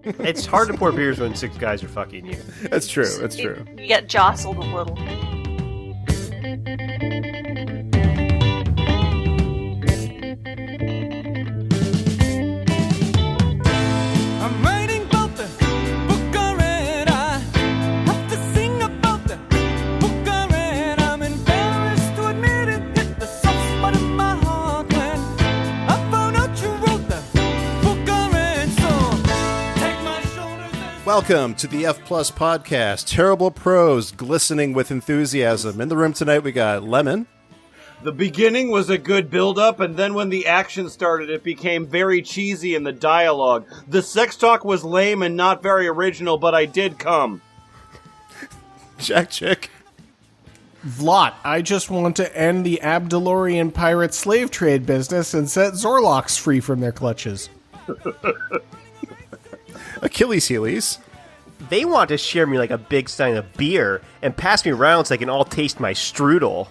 It's hard to pour beers when 6 guys are fucking you. That's true. That's true. You get jostled a little. I'm writing about the book I read. I have to sing about the book I read. I'm embarrassed to admit it. Hit the soft spot in my heart when I found out you wrote the book I read. So take my shoulders and... Welcome to the F Plus podcast. Terrible prose glistening with enthusiasm. In the room tonight, we got Lemon. The beginning was a good build-up, and then when the action started, it became very cheesy in the dialogue. The sex talk was lame and not very original, but I did come. Jack Chick. Vlot, I just want to end the Abdalorian pirate slave trade business and set Zorloks free from their clutches. Achilles Heelies. They want to share me like a big stein of beer and pass me around so I can all taste my strudel.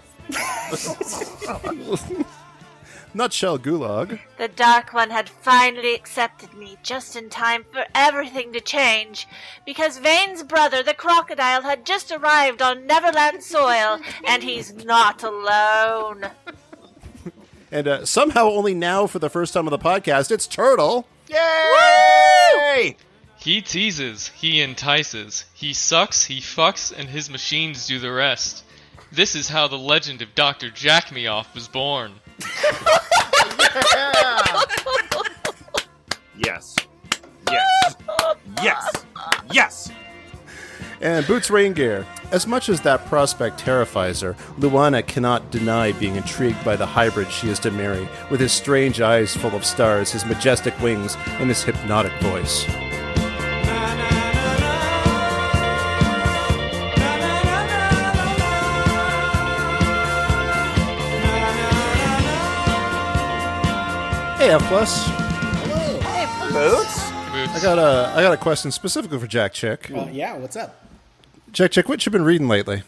Nutshell Gulag. The Dark One had finally accepted me just in time for everything to change, because Vane's brother, the crocodile, had just arrived on Neverland soil, and he's not alone. And somehow only now for the first time on the podcast, it's Turtle. Yay! He teases, he entices, he sucks, he fucks, and his machines do the rest. This is how the legend of Dr. Jack-Me-Off was born. Yes. Yes. Yes. Yes. And Boots Rain Gear. As much as that prospect terrifies her, Luana cannot deny being intrigued by the hybrid she is to marry, with his strange eyes full of stars, his majestic wings, and his hypnotic voice. Hey, F Plus. Boots? I got a question specifically for Jack Chick. Yeah, what's up? Jack Chick, what you been reading lately?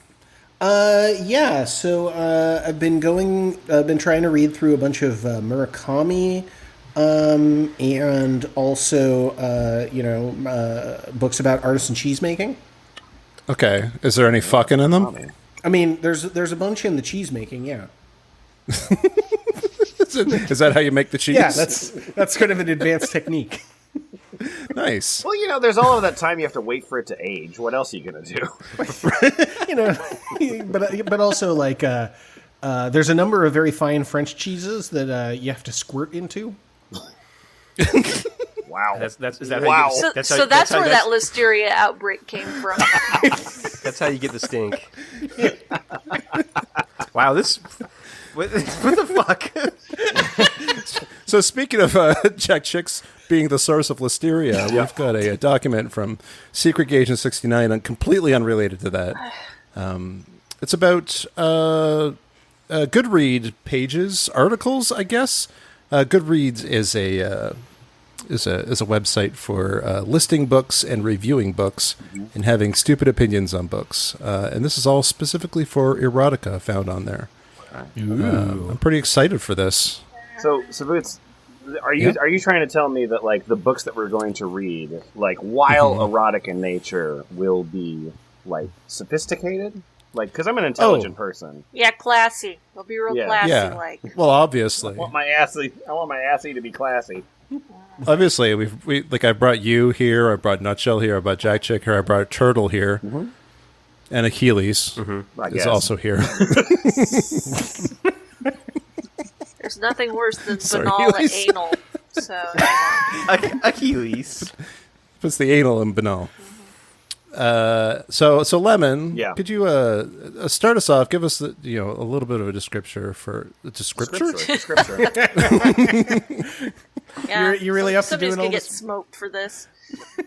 So I've been trying to read through a bunch of Murakami, and also, books about artisan cheese making. Okay, is there any fucking in them? I mean, there's a bunch in the cheese making, yeah. Is that how you make the cheese? Yeah, that's kind of an advanced technique. Nice. Well, there's all of that time you have to wait for it to age. What else are you going to do? But also, there's a number of very fine French cheeses that you have to squirt into. Wow. Is that Wow. How you get, So that's where that listeria outbreak came from. That's how you get the stink. Wow, this... What the fuck? So speaking of Jack Chicks being the source of listeria, we've got a document from Secret Gaygent 69, and completely unrelated to that. It's about Goodread pages, articles, I guess. Goodreads is a website for listing books and reviewing books and having stupid opinions on books. And this is all specifically for erotica found on there. I'm pretty excited for this. So Boots, are you trying to tell me that the books that we're going to read, while erotic in nature, will be sophisticated? Because I'm an intelligent person. Yeah, classy. They'll be real classy. Yeah. Well, obviously. I want my assy to be classy. Obviously, I brought you here. I brought Nutshell here. I brought Jack Chick here. I brought Turtle here. Mm-hmm. And Achilles is also here. There's nothing worse than banal and anal. So Achilles. It's the anal and banal. So Lemon, could you start us off? Give us a little bit of a descriptor for descriptor. Yeah, you really have to do it all. Somebody's gonna get smoked for this.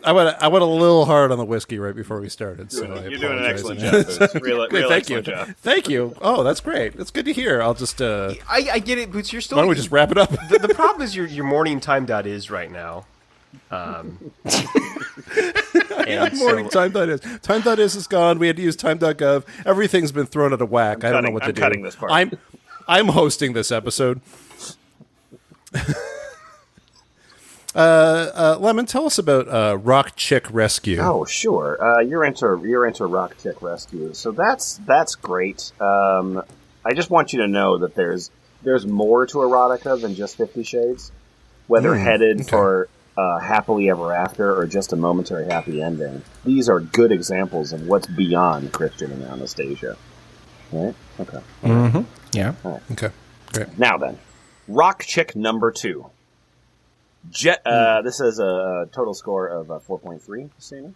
I went a little hard on the whiskey right before we started. So You're doing an excellent job. Thank you. Thank you. Oh, that's great. That's good to hear. I'll just. I get it, Boots. You're still. Why don't we just wrap it up? The problem is your morning time.is right now. Morning time.is. Time.is is gone. We had to use time.gov. Everything's been thrown out of whack. I don't know what to do. I'm cutting this part. I'm hosting this episode. Lemon, tell us about Rock Chick Rescue. Oh, sure. You're into Rock Chick Rescue, so that's great. I just want you to know that there's more to erotica than just 50 Shades, whether headed for happily ever after or just a momentary happy ending. These are good examples of what's beyond Christian and Anastasia. Right? Okay. Mm-hmm. Yeah. All right. Okay, great. Now then, Rock Chick number 2. Jet. This is a total score of 4.3. Christina.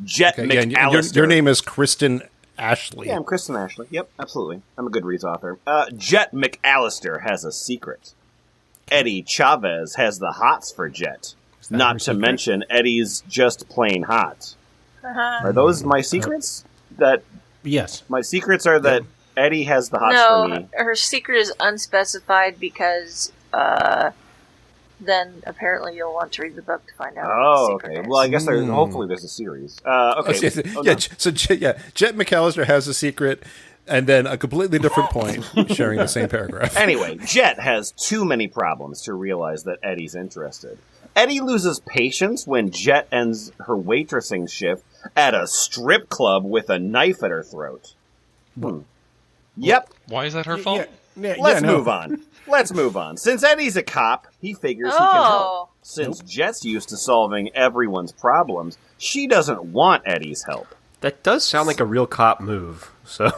Jet McAllister. Your name is Kristen Ashley. Yeah, I'm Kristen Ashley. Yep, absolutely. I'm a Goodreads author. Jet McAllister has a secret. Eddie Chavez has the hots for Jet. Not to mention, Eddie's just plain hot. Are those my secrets? Yes. My secrets are that Eddie has the hots for me. No, her secret is unspecified because then apparently you'll want to read the book to find out. Oh, what the secret okay. is. Well, I guess hopefully there's a series. Okay. Jet McAllister has a secret, and then a completely different point sharing the same paragraph. Anyway, Jet has too many problems to realize that Eddie's interested. Eddie loses patience when Jet ends her waitressing shift at a strip club with a knife at her throat. Yep. Why is that her fault? Let's move on. Let's move on. Since Eddie's a cop, he figures he can help. Since Jet's used to solving everyone's problems, she doesn't want Eddie's help. That does sound like a real cop move. So,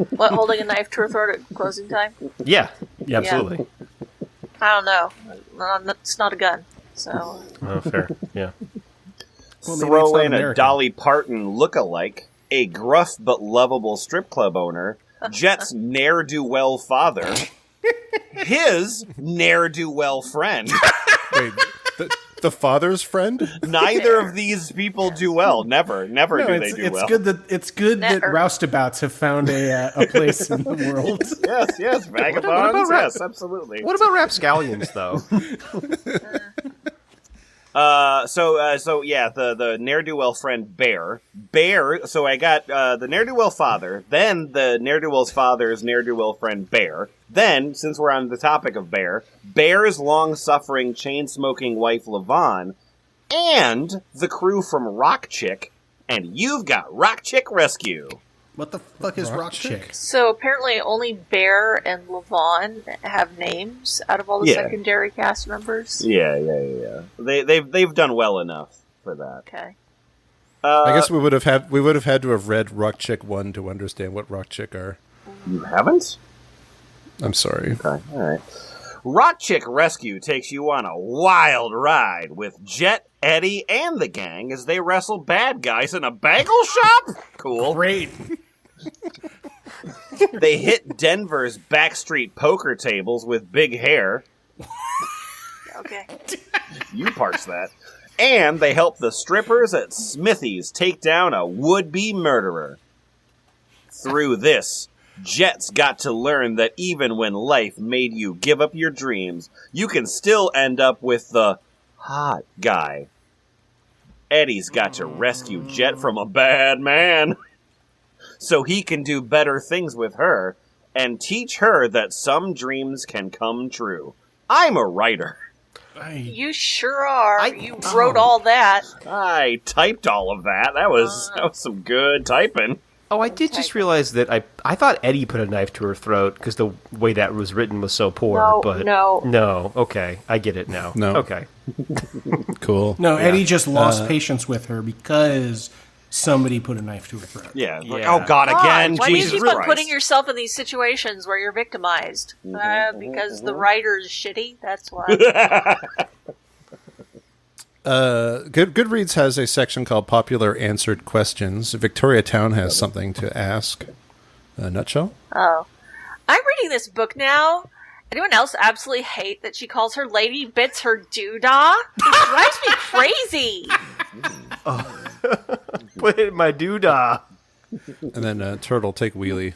What, holding a knife to her throat at closing time? yeah, absolutely. I don't know. It's not a gun, so... Oh, fair. Yeah. Well, maybe it's Throw not in a American. Dolly Parton look-alike, a gruff but lovable strip club owner, Jet's ne'er-do-well father, his ne'er-do-well friend. Wait, the father's friend? Neither of these people do well. Never No, do they do well. It's good that Never. roustabouts have found a place in the world. Yes, vagabonds. about Yes, absolutely. What about rapscallions, though? So yeah, the ne'er-do-well friend Bear. So I got the ne'er-do-well father, then the ne'er-do-well's father's ne'er-do-well friend Bear. Then, since we're on the topic of Bear's long-suffering, chain-smoking wife LaVon, and the crew from Rock Chick, and you've got Rock Chick Rescue. What the fuck is Rock Chick? So apparently only Bear and LaVon have names out of all the secondary cast members. Yeah. They've done well enough for that. Okay. I guess we would have had to have read Rock Chick 1 to understand what Rock Chick are. You haven't? I'm sorry. Okay, all right. Rock Chick Rescue takes you on a wild ride with Jet, Eddie, and the gang as they wrestle bad guys in a bagel shop? Cool. Great. They hit Denver's backstreet poker tables with big hair. Okay. You parse that. And they help the strippers at Smithy's take down a would-be murderer. Through this, Jet's got to learn that even when life made you give up your dreams, you can still end up with the hot guy. Eddie's got to rescue Jet from a bad man so he can do better things with her and teach her that some dreams can come true. I'm a writer. You sure are. You wrote all that. I typed all of that. That was some good typing. Oh, I did just realize that I thought Eddie put a knife to her throat because the way that was written was so poor. No, but no. Okay, I get it now. No. Okay. Cool. No, Eddie just lost patience with her because somebody put a knife to her throat. Yeah. Like, Yeah. oh, God, again. Why do you Jesus keep on Christ. putting yourself in these situations where you're victimized? Because the writer's shitty? That's why. Goodreads has a section called Popular Answered Questions. Victoria Town has something to ask. Nutshell? Oh. I'm reading this book now. Anyone else absolutely hate that she calls her Lady Bits her doodah? It drives me crazy. Put it in my doodah. And then Turtle, take wheelie.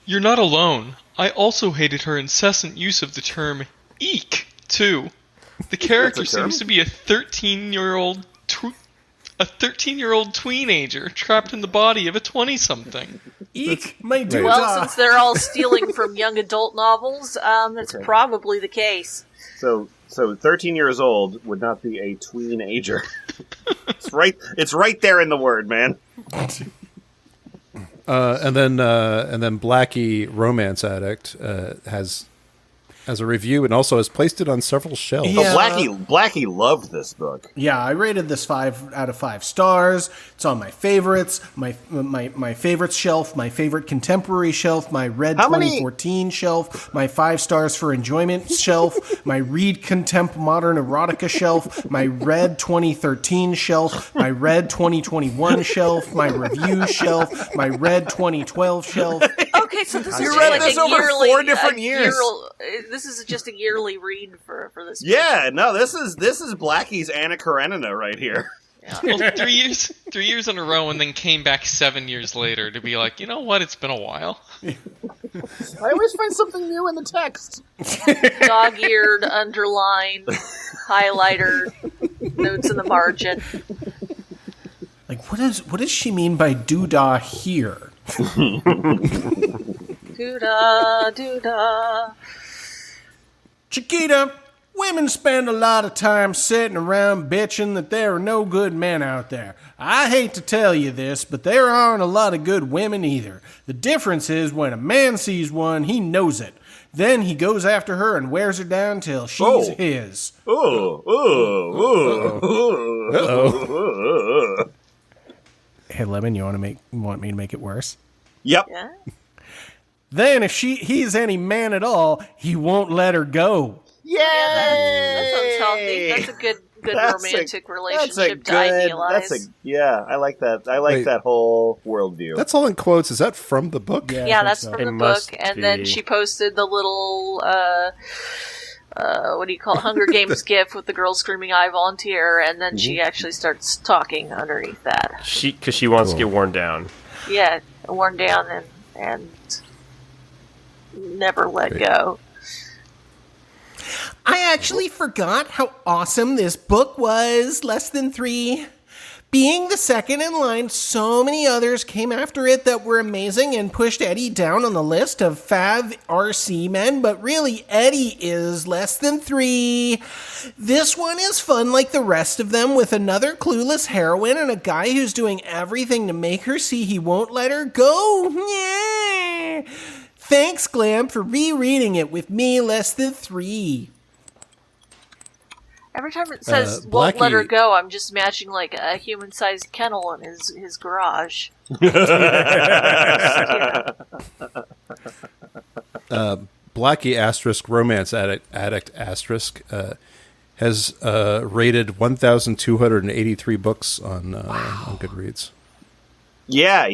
You're not alone. I also hated her incessant use of the term eek, too. The character seems to be a 13-year-old teenager trapped in the body of a 20-something. Eek, my doodah. Well, since they're all stealing from young adult novels, that's probably the case. So 13 years old would not be a tween-ager. It's right there in the word, man. And then Blackie, Romance Addict, has a review and also has placed it on several shelves. Yeah. Blackie loved this book. Yeah, I rated this 5 out of 5 stars. It's on my favorites, my favorites shelf, my favorite contemporary shelf, my Red 2014 shelf, my 5 stars for enjoyment shelf, my Read Contempt Modern Erotica shelf, my Red 2013 shelf, my Red 2021 shelf, my review shelf, my Red 2012 shelf. Okay, so this is You just read like this a over yearly, 4 different years. This is just a yearly read for this. Yeah, no, this is Blackie's Anna Karenina right here. Well, 3 years in a row, and then came back 7 years later to be like, you know what? It's been a while. I always find something new in the text. Dog-eared, underlined, highlighter, notes in the margin. Like, what does she mean by doodah here? Doo-dah, doo-dah. Chiquita, women spend a lot of time sitting around bitching that there are no good men out there. I hate to tell you this, but there aren't a lot of good women either. The difference is when a man sees one, he knows it. Then he goes after her and wears her down till she's his. Hey, Lemon, you want me to make it worse? Yep. Yeah. Then if he's any man at all, he won't let her go. Yay! That sounds healthy. That's a good romantic relationship to idealize. I like that. I like that whole worldview. That's all in quotes. Is that from the book? Yeah, that's from It the must book. And be. then she posted the little, what do you call it, Hunger Games gif with the girl screaming, "I volunteer," and then she actually starts talking underneath that. Because she wants to get worn down. Yeah, worn down and never let go. I actually forgot how awesome this book was. Less than 3. Being the second in line, so many others came after it that were amazing and pushed Eddie down on the list of Fav RC men, but really Eddie is less than 3. This one is fun like the rest of them, with another clueless heroine and a guy who's doing everything to make her see he won't let her go. Yeah. Thanks, Glam, for rereading it with me, less than 3. Every time it says "won't let her Blackie- go," I'm just imagining like a human-sized kennel in his garage. Blackie asterisk Romance Addict asterisk has rated 1,283 books on Goodreads. Yeah.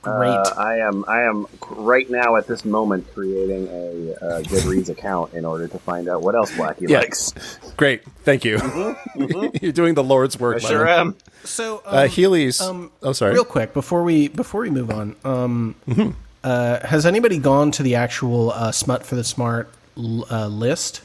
Great. I am right now at this moment creating a Goodreads account in order to find out what else Blackie likes. Great, thank you. You're doing the Lord's work. I sure am. So, Heelies. Sorry. real quick before we move on, has anybody gone to the actual Smut for the Smart list?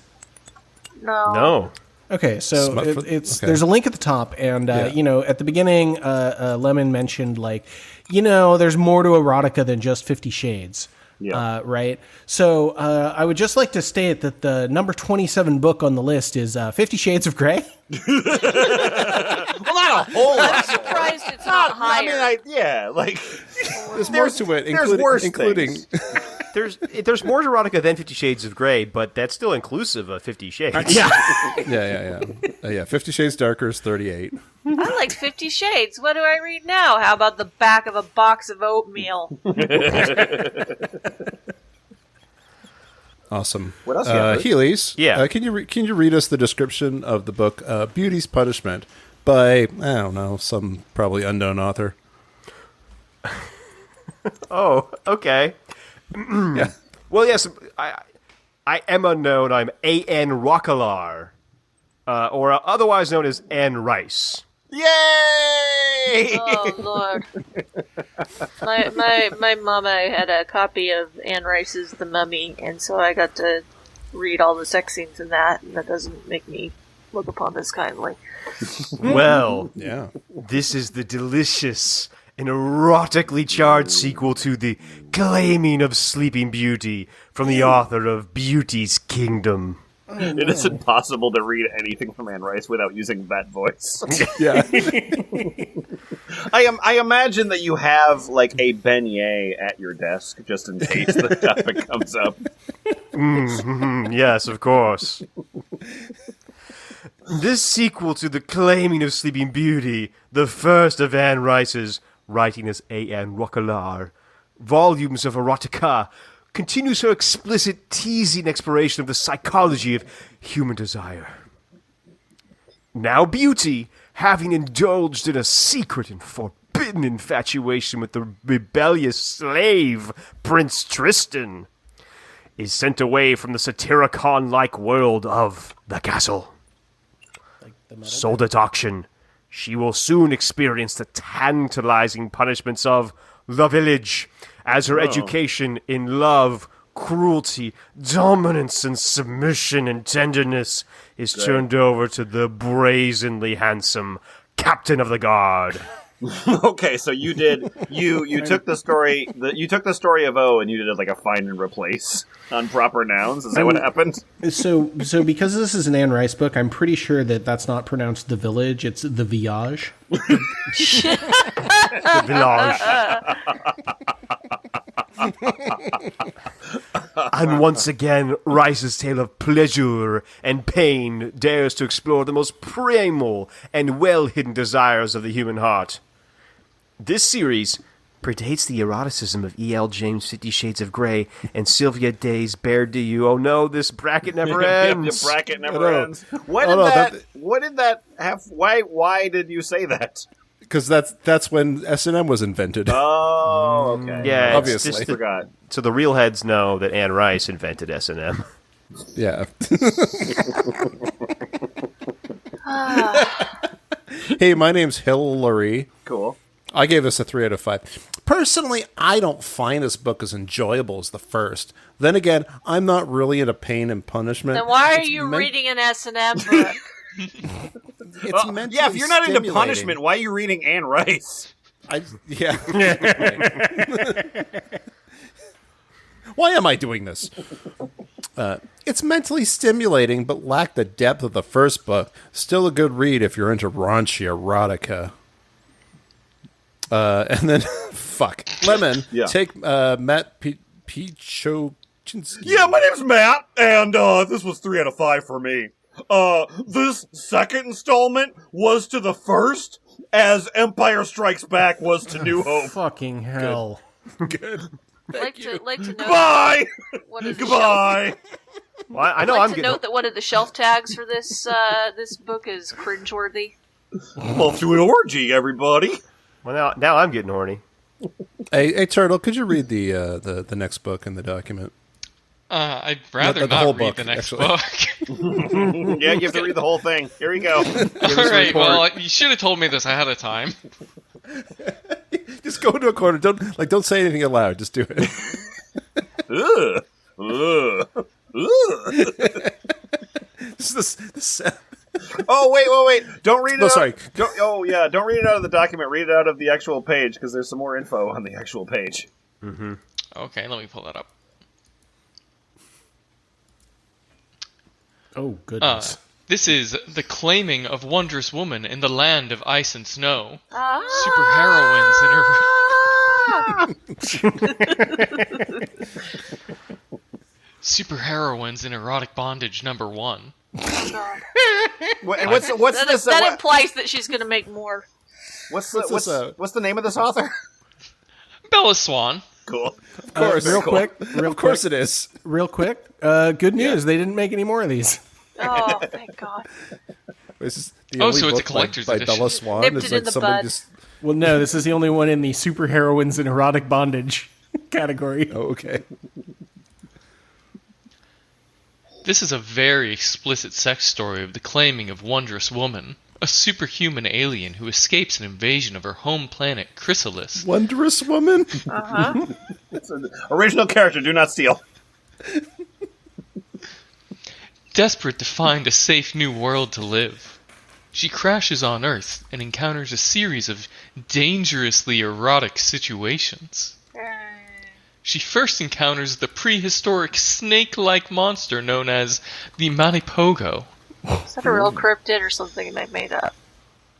No. Okay, so Smut for- it's okay. there's a link at the top, and at the beginning, Lemon mentioned there's more to erotica than just 50 Shades. Yeah. Right. So I would just like to state that the number 27 book on the list is 50 Shades of Grey. Well, not a whole I'm lot. surprised it's not higher. There's more to it, there's worse including There's more erotica than 50 Shades of Grey, but that's still inclusive of 50 Shades. yeah. 50 Shades Darker is 38. I like 50 Shades. What do I read now? How about the back of a box of oatmeal? Awesome. What else you got, Heelies. Yeah. Can you read us the description of the book Beauty's Punishment by, I don't know, some probably unknown author? Oh, okay. Yeah. Well, yes, I am unknown. I'm A.N. Rockelar, or otherwise known as Anne Rice. Yay! Oh Lord! My mama had a copy of Anne Rice's *The Mummy*, and so I got to read all the sex scenes in that, and that doesn't make me look upon this kindly. Well, Yeah. this is the delicious and erotically charged sequel to The Claiming of Sleeping Beauty from the author of Beauty's Kingdom. It is impossible to read anything from Anne Rice without using that voice. Yeah. I imagine that you have like a beignet at your desk just in case the topic comes up. Yes, of course. This sequel to The Claiming of Sleeping Beauty, the first of Anne Rice's, writing as A.N. Roquelaure, volumes of erotica, continues her explicit, teasing exploration of the psychology of human desire. Now Beauty, having indulged in a secret and forbidden infatuation with the rebellious slave, Prince Tristan, is sent away from the Satyricon-like world of the castle. Sold at auction, she will soon experience the tantalizing punishments of the village, as her education in love, cruelty, dominance, and submission and tenderness is turned over to the brazenly handsome Captain of the Guard. Okay, so you took the story of O and you did like a find and replace on proper nouns. Is that what happened? So because this is an Anne Rice book, I'm pretty sure that that's not pronounced the village, it's the village. The village. And once again, Rice's tale of pleasure and pain dares to explore the most primal and well-hidden desires of the human heart. This series predates the eroticism of E.L. James' 50 Shades of Grey and Sylvia Day's Bear Do You. Oh no, this bracket never ends. The bracket never ends. What did that have? Why did you say that? Because that's when S&M was invented. Oh, okay. Yeah, obviously. Just forgot. So the real heads know that Anne Rice invented S&M. Yeah. Hey, my name's Hillary. Cool. I gave this a 3 out of 5. Personally, I don't find this book as enjoyable as the first. Then again, I'm not really into pain and punishment. Then why are you reading an S&M book? It's mentally Yeah, if you're not into stimulating. punishment, why are you reading Anne Rice? Yeah. Why am I doing this? It's mentally stimulating, but lack the depth of the first book. Still a good read if you're into raunchy erotica. And then, fuck. Lemon, Yeah. take Matt Pichochinsky. Yeah, my name's Matt, and this was 3 out of 5 for me. This second installment was to the first, as Empire Strikes Back was to New Hope. Fucking hell. Good. like to know Goodbye! what is Goodbye! Well, I know like I'm to getting... note that one of the shelf tags for this this book is cringeworthy. I'm off to an orgy, everybody. Well, now I'm getting horny. Hey, Turtle, could you read the next book in the document? I'd rather The not whole read book, the next actually. book. Yeah, you have to read the whole thing. Here we go. Alright, well, you should have told me this ahead of time. Just go into a corner. Don't say anything aloud. Just do it. Ugh. Ugh. Ugh. This Oh, wait. Don't read it No, out. sorry. Don't read it out of the document. Read it out of the actual page, because there's some more info on the actual page. Okay, let me pull that up. Oh, goodness. This is The Claiming of Wondrous Woman in the Land of Ice and Snow. Ah! Superheroines in erotic bondage #1. God. What's this? That implies that she's going to make more. What's this, the name of this author? Bella Swan. Cool. Of course. Real cool. quick. Of course it is. Real quick. Good news. They didn't make any more of these. Oh, thank God. This is the Oh, only so it's a book collector's by edition. Bella Swan. Nipped It's it like in the somebody bud. just. Well, no, this is the only one in the superheroines and erotic bondage category. Oh, okay. This is a very explicit sex story of the claiming of Wondrous Woman, a superhuman alien who escapes an invasion of her home planet, Chrysalis. Wondrous Woman. It's an original character. Do not steal. Desperate to find a safe new world to live, she crashes on Earth and encounters a series of dangerously erotic situations. she first encounters the prehistoric snake-like monster known as the Manipogo. Is that a real cryptid or something they made up?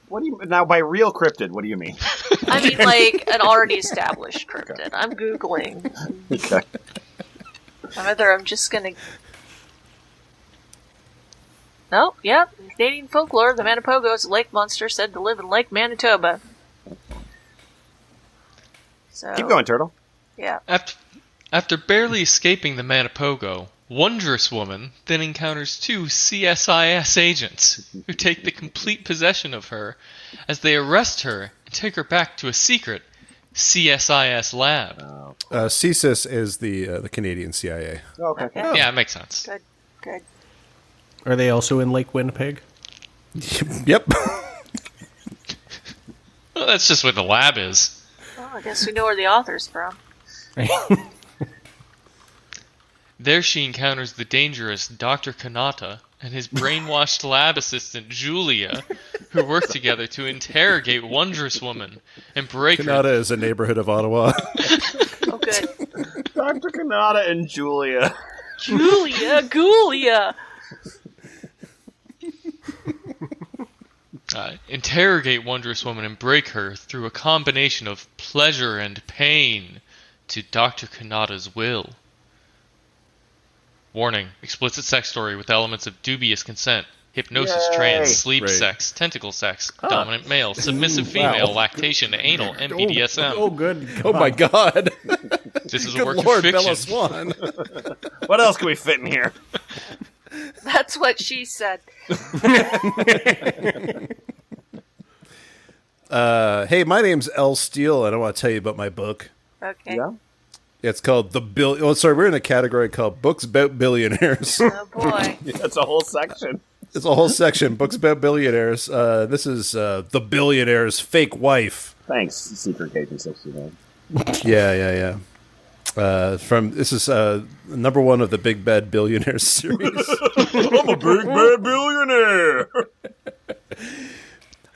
What do you now by real cryptid? What do you mean? I mean, like an already established cryptid. I'm googling. Okay. I'm just gonna. No, yep. In Canadian folklore, the Manipogo is a lake monster said to live in Lake Manitoba. So, Keep going, Turtle. Yeah. After barely escaping the Manipogo, Wondrous Woman then encounters two CSIS agents who take the complete possession of her as they arrest her and take her back to a secret CSIS lab. CSIS is the Canadian CIA. Okay. Yeah, it makes sense. Good. Are they also in Lake Winnipeg? Yep. Well, that's just where the lab is. Well, I guess we know where the author's from. There she encounters the dangerous Dr. Kanata and his brainwashed lab assistant Julia, who work together to interrogate Wondrous Woman and break her. Kanata is a neighborhood of Ottawa. Oh, good. Dr. Kanata and Julia. Julia! Interrogate Wondrous Woman and break her through a combination of pleasure and pain to Dr. Kanata's will. Warning, explicit sex story with elements of dubious consent, hypnosis, Yay. trance, sleep Right. sex, tentacle sex, dominant male, submissive female, Wow. lactation, anal, and BDSM. Oh, good. Oh my God! This is a Good work Lord, of Bella fiction. Swan. What else can we fit in here? That's what she said. Hey, my name's L. Steele, and I want to tell you about my book. Okay. Yeah. It's called we're in a category called Books About Billionaires. Oh, boy. That's a whole section. It's a whole section, Books About Billionaires. This is The Billionaire's Fake Wife. Thanks, Secret Gaygent 69. Yeah. This is number one of the Big Bad Billionaires series. I'm a big bad billionaire.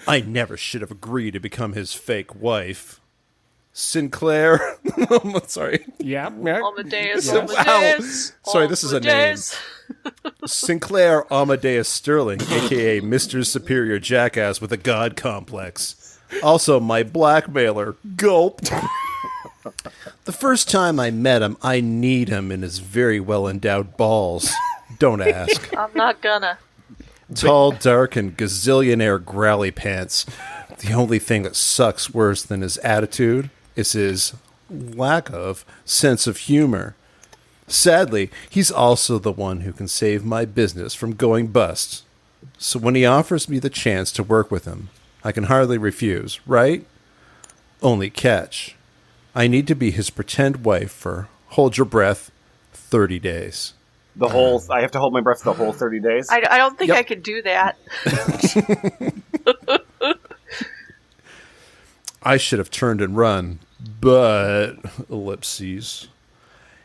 I never should have agreed to become his fake wife. Sinclair. Sorry. Yeah. Amadeus, Wow. Amadeus. Sorry, this is a name. Amadeus. Sinclair Amadeus Sterling, a.k.a. Mr. Superior Jackass with a God complex. Also my blackmailer. Gulp. The first time I met him, I kneed him in his very well-endowed balls. Don't ask. I'm not gonna. Tall, dark, and gazillionaire growly pants. The only thing that sucks worse than his attitude is his lack of sense of humor. Sadly, he's also the one who can save my business from going bust. So when he offers me the chance to work with him, I can hardly refuse, right? Only catch. I need to be his pretend wife for, hold your breath, 30 days. I have to hold my breath the whole 30 days? I don't think Yep. I could do that. I should have turned and run, but, ellipses,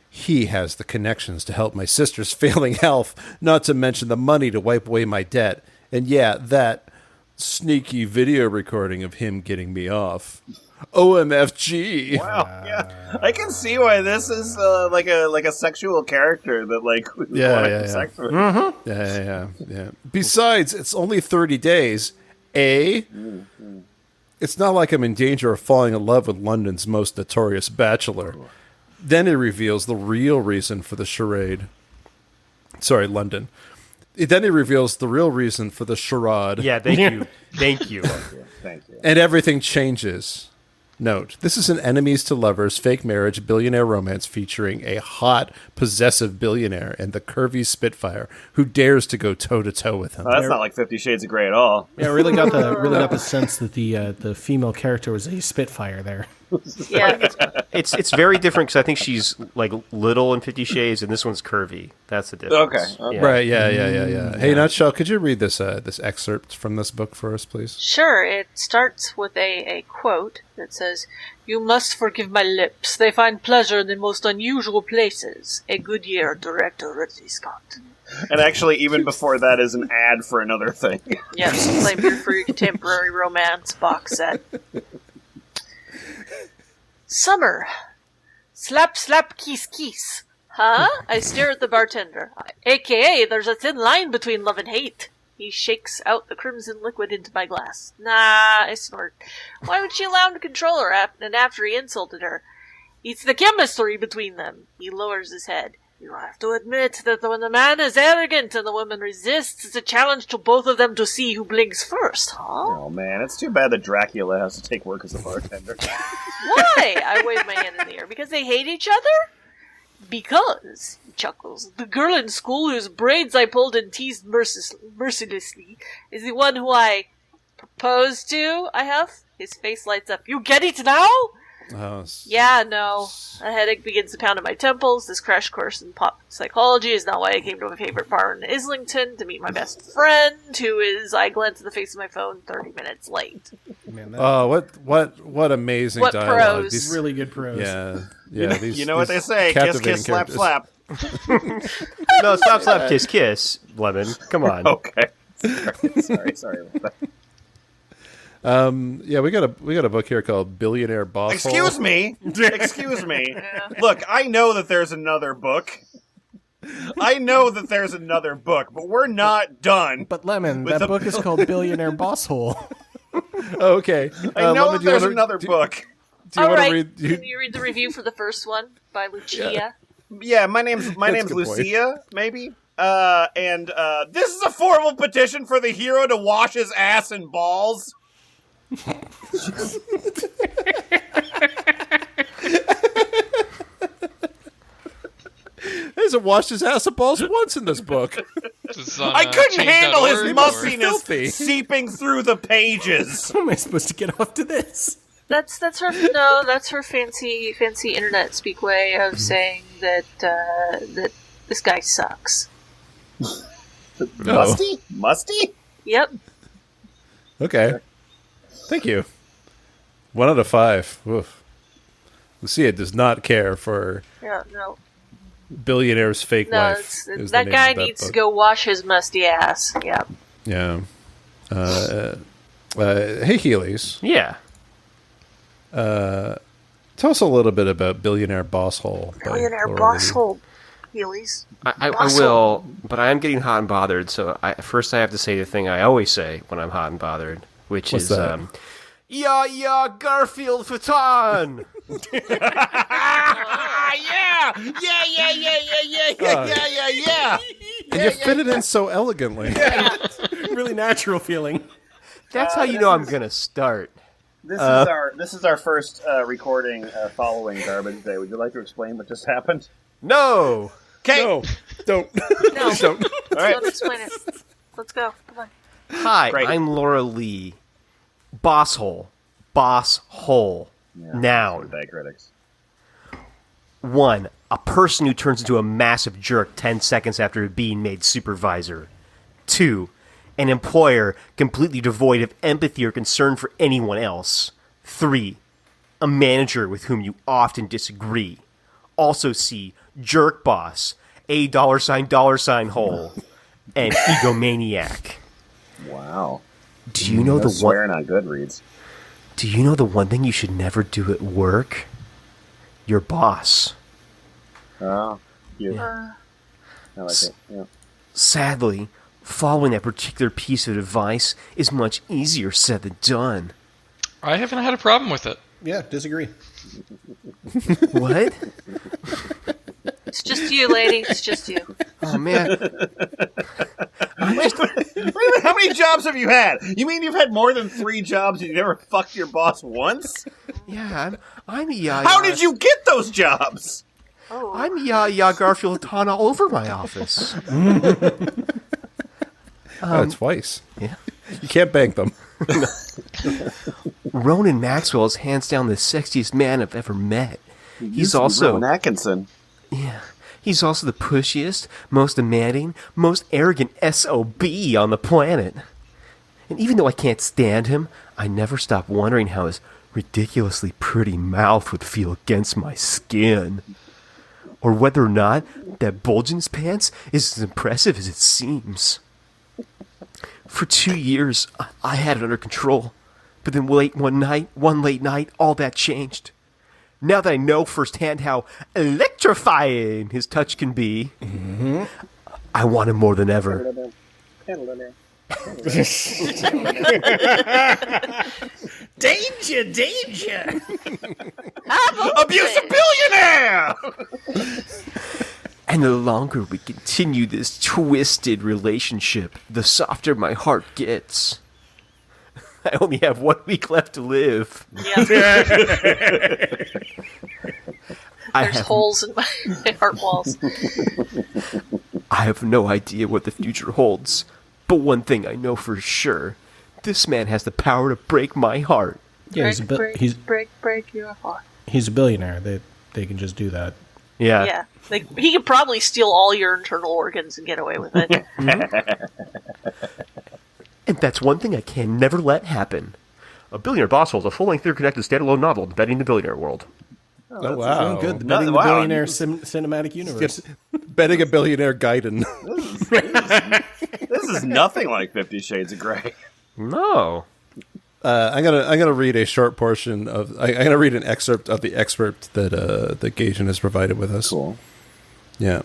he has the connections to help my sister's failing health, not to mention the money to wipe away my debt. And yeah, that sneaky video recording of him getting me off. OMFG. Wow, yeah. I can see why this is like a sexual character that would Yeah, want to yeah, have yeah. sex with. Yeah. Besides, it's only 30 days. It's not like I'm in danger of falling in love with London's most notorious bachelor. Then he reveals the real reason for the charade. Sorry, London. Then he reveals the real reason for the charade. Yeah, thank you. Thank you. Thank you. And everything changes. Note, this is an enemies to lovers fake marriage billionaire romance featuring a hot, possessive billionaire and the curvy Spitfire who dares to go toe-to-toe with him. Oh, that's not like 50 Shades of Grey at all. Yeah, I really got the sense that the female character was a Spitfire there. Yeah. It's very different because I think she's like little in 50 Shades, and this one's curvy. That's the difference. Okay. Yeah. Right, yeah. Hey, Nutshell, could you read this excerpt from this book for us, please? Sure, it starts with a quote that says, "You must forgive my lips. They find pleasure in the most unusual places. A Goodyear director, Ridley Scott." And actually, even before that is an ad for another thing. Yes, claim your free contemporary romance box set. Summer. Slap, slap, kiss, kiss. Huh? I stare at the bartender. AKA, there's a thin line between love and hate. He shakes out the crimson liquid into my glass. Nah, I snort. Why would she allow him to control her and after he insulted her? It's the chemistry between them. He lowers his head. You have to admit that when the man is arrogant and the woman resists, it's a challenge to both of them to see who blinks first, huh? Oh man, it's too bad that Dracula has to take work as a bartender. Why? I wave my hand in the air. Because they hate each other? Because, he chuckles, the girl in school whose braids I pulled and teased mercilessly is the one who I proposed to, I have. His face lights up. You get it now? Yeah, no. A headache begins to pound at my temples. This crash course in pop psychology is not why I came to my favorite bar in Islington to meet my best friend, who is, I glance at the face of my phone, 30 minutes late. Man, what amazing what dialogue. Prose. These, Really good prose. Yeah. You know what they say, kiss, kiss, slap, slap. No, stop, slap, kiss, kiss, Lemon. Come on. Okay. Sorry about that. Yeah, we got a book here called Billionaire Boss. Excuse me. Look, I know that there's another book. But we're not done. But Lemon, that book is called Billionaire Boss Hole. Oh, okay. I know Lemon, that there's another book. Do you All want right, to read? can you read the review for the first one by Lucia? Yeah, my name's a good point. Lucia, maybe. And this is a formal petition for the hero to wash his ass and balls. He hasn't washed his ass and balls once in this book. I couldn't handle his Filthy. mustiness seeping through the pages. How am I supposed to get off to this? That's her fancy internet speak way of saying that that this guy sucks. Musty? Yep. Okay. Thank you. 1 out of 5. Oof. Lucia does not care for Yeah, no. Billionaire's fake No, wife. is the that name guy of needs to book. go wash his musty ass. Yeah. Yeah. Hey, Heelies. Yeah. Tell us a little bit about Billionaire Boss Hole. by Billionaire Laura boss Lee. hole. Heelies. I will, but I am getting hot and bothered, so first I have to say the thing I always say when I'm hot and bothered, which What's is, that? yeah, Garfield Fatan! Yeah. And you fit it in so elegantly. Really natural feeling. That's how you know I'm gonna start. This is our first recording following Garbage Day. Would you like to explain what just happened? No! Okay. No, don't. No. Don't. All right. Don't explain it. Let's go. Come on. Hi, Great. I'm Laura Lee. Boss hole. Boss hole. Noun. Diacritics. 1. A person who turns into a massive jerk 10 seconds after being made supervisor. 2. An employer completely devoid of empathy or concern for anyone else. 3. A manager with whom you often disagree. Also see jerk boss, $, $hole, and egomaniac. Wow. Do you know No the one? swearing on Goodreads. Do you know the one thing you should never do at work? Your boss. Oh, cute. I like it. Yeah. Sadly, following that particular piece of advice is much easier said than done. I haven't had a problem with it. Yeah, disagree. What? It's just you, lady. It's just you. Oh, man. Wait a minute, how many jobs have you had? You mean you've had more than 3 jobs and you never fucked your boss once? Yeah, I'm How did you get those jobs? Oh. I'm Garfield Ton all over my office. Twice. Yeah. You can't bank them. Ronan Maxwell is hands down the sexiest man I've ever met. He's also Rowan Atkinson. He's also the pushiest, most demanding, most arrogant SOB on the planet. And even though I can't stand him, I never stop wondering how his ridiculously pretty mouth would feel against my skin. Or whether or not that bulge in his pants is as impressive as it seems. For 2 years, I had it under control. But then one late night, all that changed. Now that I know firsthand how electrifying his touch can be, I want him more than ever. Danger, danger! Abusive billionaire! And the longer we continue this twisted relationship, the softer my heart gets. I only have 1 week left to live. Yeah. There's holes in my heart walls. I have no idea what the future holds, but one thing I know for sure. This man has the power to break my heart. Yeah, Break your heart. he's a billionaire. They can just do that. Yeah. Yeah. Like, he could probably steal all your internal organs and get away with it. And that's one thing I can never let happen. A Billionaire Boss holds a full-length interconnected standalone novel betting the billionaire world. Oh, wow. Doing good. Betting the billionaire cinematic universe. Betting a billionaire Gaiden. This is nothing like 50 Shades of Grey. No. I'm gonna read a short portion of. I'm gonna read an excerpt of the excerpt that that Gaygent has provided with us. Cool. Yeah.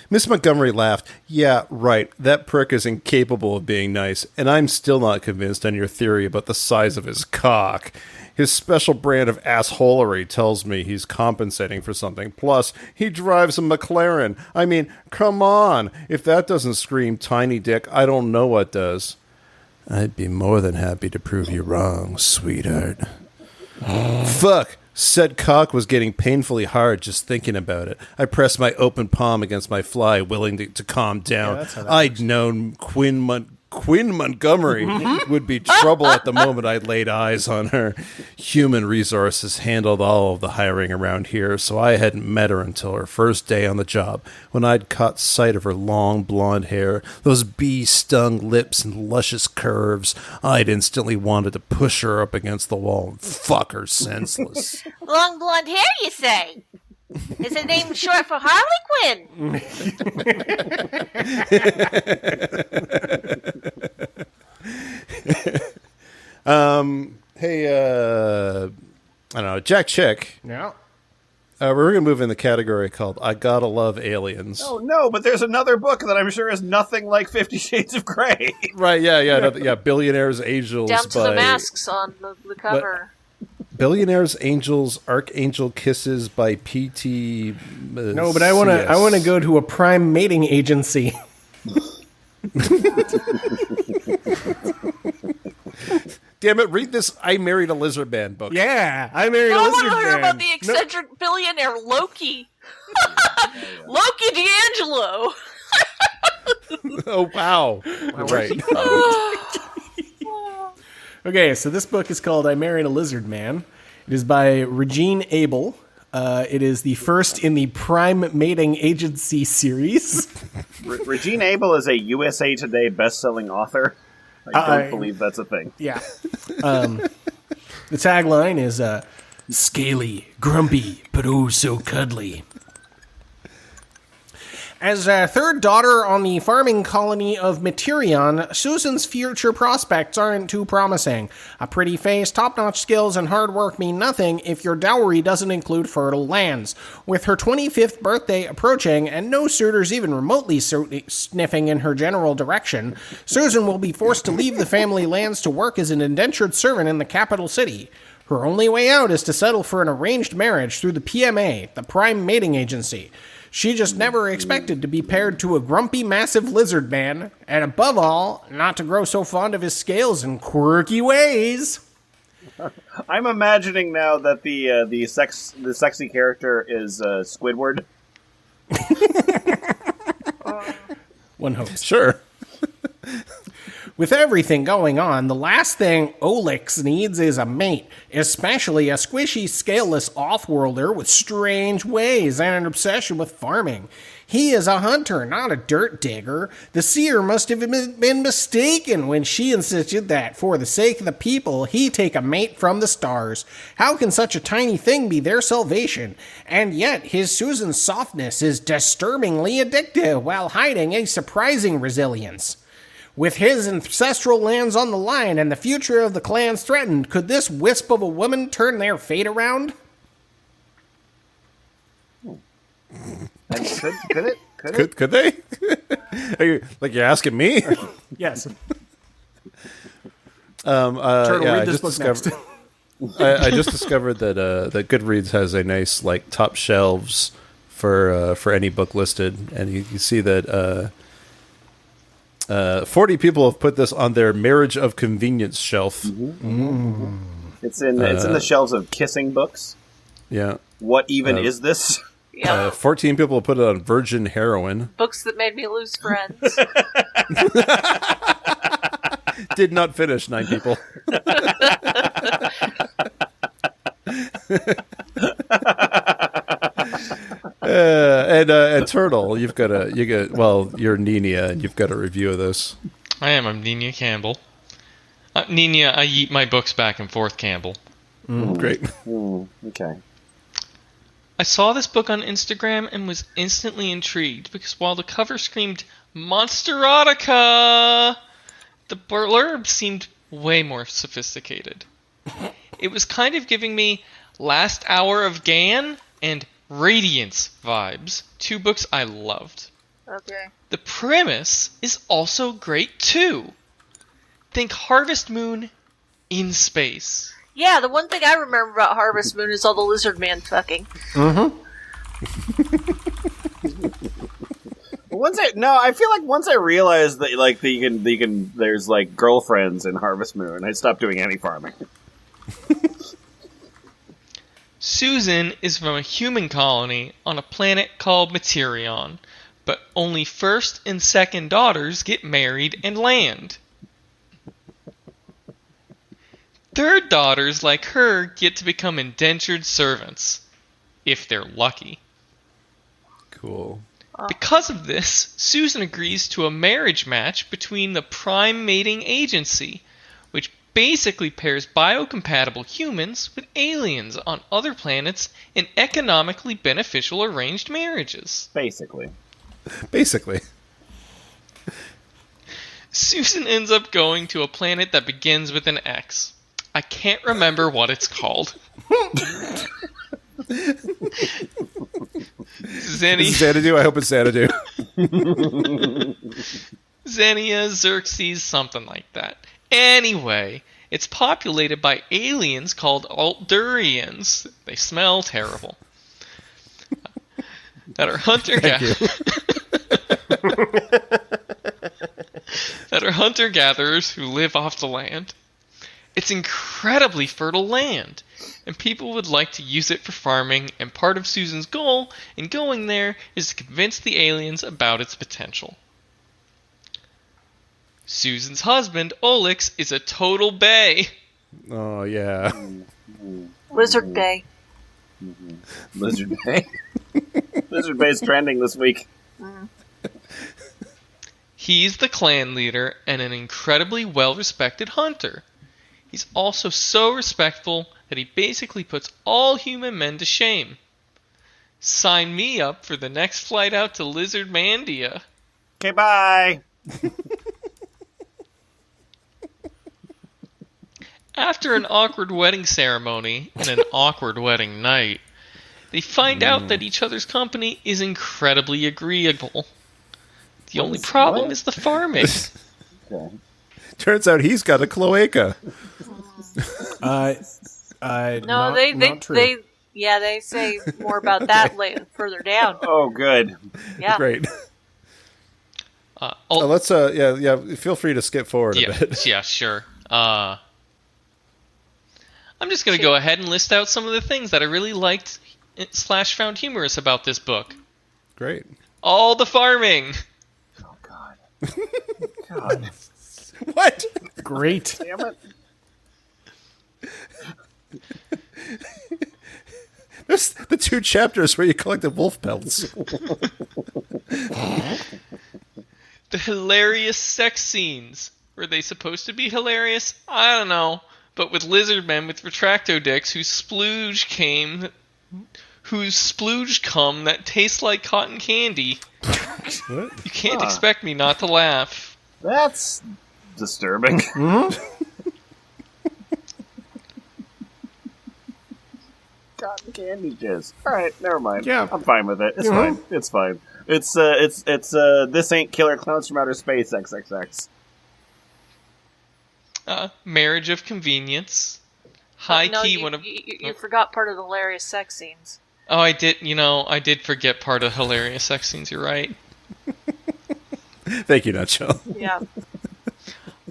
Miss Montgomery laughed. Yeah, right. That prick is incapable of being nice, and I'm still not convinced on your theory about the size of his cock. His special brand of assholery tells me he's compensating for something. Plus, he drives a McLaren. I mean, come on. If that doesn't scream tiny dick, I don't know what does. I'd be more than happy to prove you wrong, sweetheart. Fuck. Said cock was getting painfully hard just thinking about it. I pressed my open palm against my fly, willing to calm down. that's how that I'd known Quinn Montgomery would be trouble at the moment I laid eyes on her. Human resources handled all of the hiring around here, so I hadn't met her until her first day on the job, when I'd caught sight of her long blonde hair, those bee-stung lips and luscious curves. I'd instantly wanted to push her up against the wall and fuck her senseless. Long blonde hair, you say? Is her name short for Harley Quinn? Hey, I don't know, Jack Chick. Yeah. We're going to move in the category called I Gotta Love Aliens. Oh, no, but there's another book that I'm sure is nothing like 50 Shades of Grey. Right, yeah, Billionaires, Angels. Down to the masks on the cover. Billionaires, Angels, Archangel Kisses by P.T. No, but I want to go to a prime mating agency. Damn it, read this I Married a Lizard Man book. Yeah, I married a I lizard want to hear man. about the eccentric billionaire Loki. Loki D'Angelo. Oh, wow. Right. Okay, so this book is called I Married a Lizard Man. It is by Regine Abel. It is the first in the Prime Mating Agency series. Regine Abel is a USA Today best-selling author. I don't believe that's a thing. Yeah. The tagline is scaly, grumpy, but oh so cuddly. As a third daughter on the farming colony of Materion, Susan's future prospects aren't too promising. A pretty face, top-notch skills, and hard work mean nothing if your dowry doesn't include fertile lands. With her 25th birthday approaching and no suitors even remotely sniffing in her general direction, Susan will be forced to leave the family lands to work as an indentured servant in the capital city. Her only way out is to settle for an arranged marriage through the PMA, the Prime Mating Agency. She just never expected to be paired to a grumpy, massive lizard man, and above all, not to grow so fond of his scales and quirky ways. I'm imagining now that the sexy character is Squidward. One hopes. Sure. With everything going on, the last thing Olix needs is a mate, especially a squishy, scaleless off-worlder with strange ways and an obsession with farming. He is a hunter, not a dirt digger. The seer must have been mistaken when she insisted that, for the sake of the people, he take a mate from the stars. How can such a tiny thing be their salvation? And yet, his Susan's softness is disturbingly addictive while hiding a surprising resilience. With his ancestral lands on the line and the future of the clans threatened, could this wisp of a woman turn their fate around? And could it? Could they? You're asking me? Yes. Yeah, read this book next. I just discovered that Goodreads has a nice top shelves for any book listed, and you see that 40 people have put this on their marriage of convenience shelf. Mm-hmm. It's in the shelves of kissing books. Yeah. What even is this? Yeah. 14 people put it on virgin heroin. Books that made me lose friends. Did not finish, 9 people. And Turtle, you're Nina, and you've got a review of this. I'm Nina Campbell. Nina, I eat my books back and forth, Campbell. Great. Okay. I saw this book on Instagram and was instantly intrigued because while the cover screamed Monsterotica, the blurb seemed way more sophisticated. It was kind of giving me Last Hour of Gan and Radiance vibes, 2 books I loved. Okay. The premise is also great too. Think Harvest Moon in space. Yeah, the one thing I remember about Harvest Moon is all the lizard man fucking. Mm-hmm. I feel like once I realized that there's girlfriends in Harvest Moon, I stopped doing any farming. Susan is from a human colony on a planet called Materion, but only first and second daughters get married and land. Third daughters like her get to become indentured servants, if they're lucky. Cool. Because of this, Susan agrees to a marriage match between the Prime Mating Agency, which basically pairs biocompatible humans with aliens on other planets in economically beneficial arranged marriages. Basically. Susan ends up going to a planet that begins with an X. I can't remember what it's called. Xanadu? I hope it's Xanadu. Xenia, Xerxes, something like that. Anyway, it's populated by aliens called Altdurians. They smell terrible. That are hunter-gatherers who live off the land. It's incredibly fertile land, and people would like to use it for farming, and part of Susan's goal in going there is to convince the aliens about its potential. Susan's husband, Olix, is a total bae. Oh, yeah. Lizard Bay. Lizard Bay? Lizard Bay's trending this week. He's the clan leader and an incredibly well-respected hunter. He's also so respectful that he basically puts all human men to shame. Sign me up for the next flight out to Lizard Mandia. Okay, bye! After an awkward wedding ceremony and an awkward wedding night, they find out that each other's company is incredibly agreeable. The only problem is the farming. Okay. Turns out he's got a cloaca. No, not true. they say more about that later, further down. Oh, good. Yeah. Great. Let's feel free to skip forward a bit. Yeah, sure. I'm just going to go ahead and list out some of the things that I really liked / found humorous about this book. Great. All the farming. Oh, God. God. What? Great. Damn it. There's the 2 chapters where you collect the wolf pelts. The hilarious sex scenes. Were they supposed to be hilarious? I don't know. But with lizard men with retracto dicks whose splooge cum that tastes like cotton candy. What? You can't expect me not to laugh. That's disturbing. God, cotton candy jizz. All right, never mind. Yeah. I'm fine with it. It's fine. It's fine. It's this ain't Killer Clowns from Outer Space XXX. Marriage of Convenience. High No, key. you forgot part of the hilarious sex scenes. Oh, I did. I did forget part of hilarious sex scenes. You're right. Thank you, Nacho. Yeah.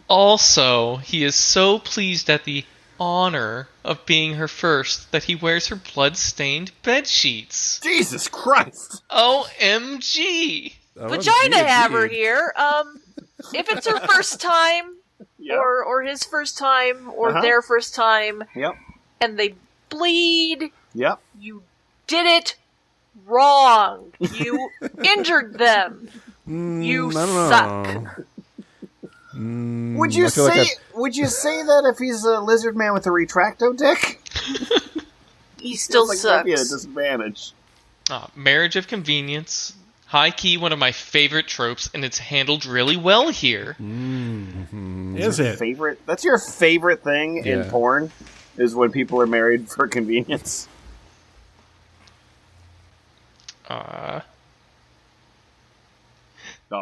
Also, he is so pleased at the honor of being her first that he wears her blood-stained bed sheets. Jesus Christ! OMG! Vagina Haver here. If it's her first time, Yep. or his first time, or Uh-huh. their first time, Yep. and they bleed, Yep. you did it wrong. You injured them. You I don't suck. know. Would you I feel like say? Would you say that if he's a lizard man with a retracto dick? He still Feels like that'd be at a sucks. disadvantage. Marriage of Convenience. High key, one of my favorite tropes, and it's handled really well here. Is it? Favorite? That's your favorite thing in Yeah. porn? Is when people are married for convenience? All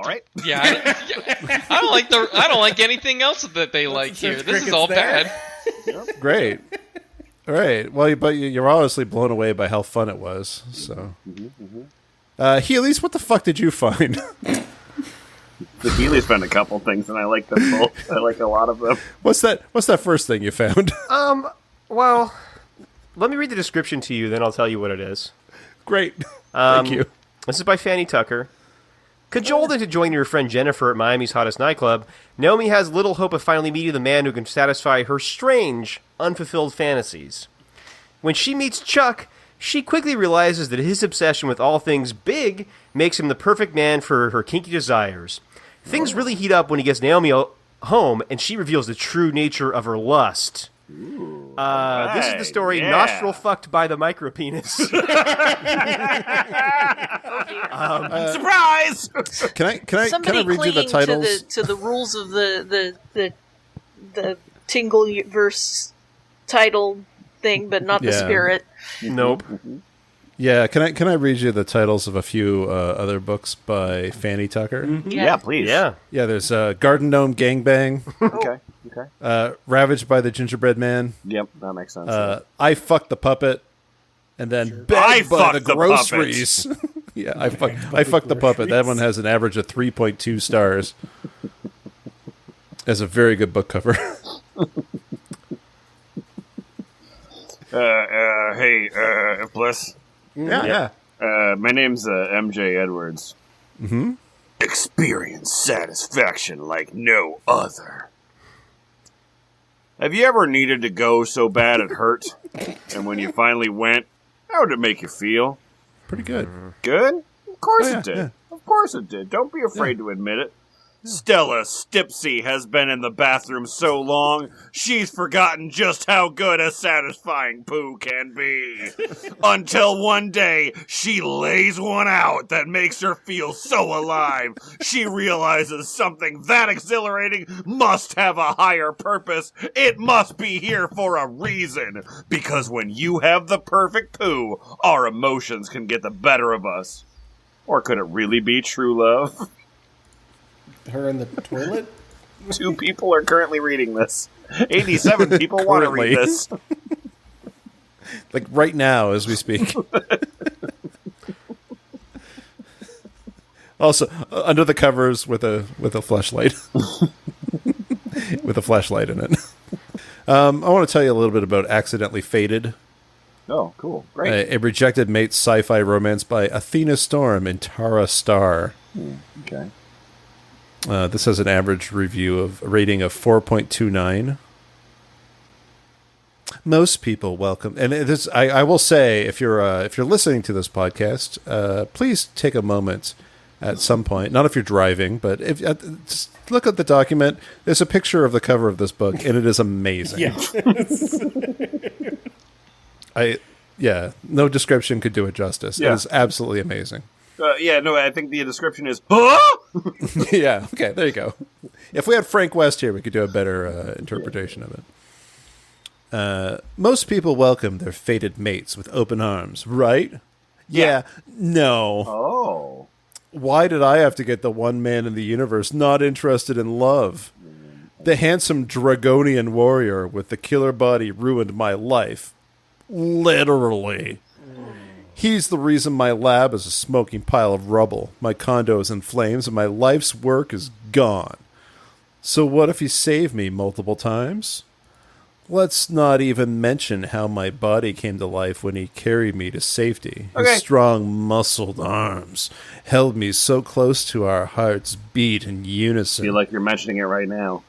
right. Yeah, I don't like anything else that they like here. This is all bad. Great. All right. Well, but you're obviously blown away by how fun it was. So, Heelies, what the fuck did you find? The Heelies found a couple things, and I like them both. I like a lot of them. What's that first thing you found? Well, let me read the description to you, then I'll tell you what it is. Great. Thank you. This is by Fanny Tucker. Cajoled into joining her friend Jennifer at Miami's hottest nightclub, Naomi has little hope of finally meeting the man who can satisfy her strange, unfulfilled fantasies. When she meets Chuck, she quickly realizes that his obsession with all things big makes him the perfect man for her kinky desires. Things really heat up when he gets Naomi home, and she reveals the true nature of her lust. This is the story yeah. Nostril fucked by the micropenis. Surprise! Can I Somebody read you the clinging titles? to the rules of the Tingleverse title thing, but not the Yeah. spirit. Nope. Yeah. Can I read you the titles of a few other books by Fanny Tucker? Yeah, please. Yeah. Yeah. There's Garden Gnome Gangbang, Okay. Ravaged by the Gingerbread Man, Yep, that makes sense. I Fucked the Puppet, and then I Begged by Fucked the the Groceries. Yeah, I fucked the puppet. That one has an average of 3.2 stars. Has a very good book cover. Hey, Bliss. Yeah. My name's MJ Edwards. Mm-hmm. Experience satisfaction like no other. Have you ever needed to go so bad it hurt? And when you finally went, how did it make you feel? Pretty good. Good? Of course Oh, yeah, it did. yeah. Of course it did. Don't be afraid to admit it. Stella Stipsy has been in the bathroom so long, she's forgotten just how good a satisfying poo can be. Until one day, she lays one out that makes her feel so alive, she realizes something that exhilarating must have a higher purpose. It must be here for a reason. Because when you have the perfect poo, our emotions can get the better of us. Or could it really be true love? Her in the toilet? 2 people are currently reading this. 87 people want to read this. Like right now as we speak. Also, under the covers with a flashlight. With a flashlight in it. I want to tell you a little bit about Accidentally Fated. Oh, cool. Great. A rejected mate's sci-fi romance by Athena Storm and Tara Starr. Okay. This has an average rating of 4.29. Most people welcome, and this I will say, if you're listening to this podcast, please take a moment at some point. Not if you're driving, but if just look at the document. There's a picture of the cover of this book, and it is amazing. Yeah. No description could do it justice. Yeah. It is absolutely amazing. I think the description is, huh? Yeah, okay, there you go. If we had Frank West here, we could do a better interpretation of it. Most people welcome their fated mates with open arms, right? Yeah. No. Oh. Why did I have to get the one man in the universe not interested in love? The handsome Dragonian warrior with the killer body ruined my life. Literally. He's the reason my lab is a smoking pile of rubble, my condo is in flames, and my life's work is gone. So what if he saved me multiple times? Let's not even mention how my body came to life when he carried me to safety. Okay. His strong, muscled arms held me so close to our hearts beat in unison. Feel like you're mentioning it right now.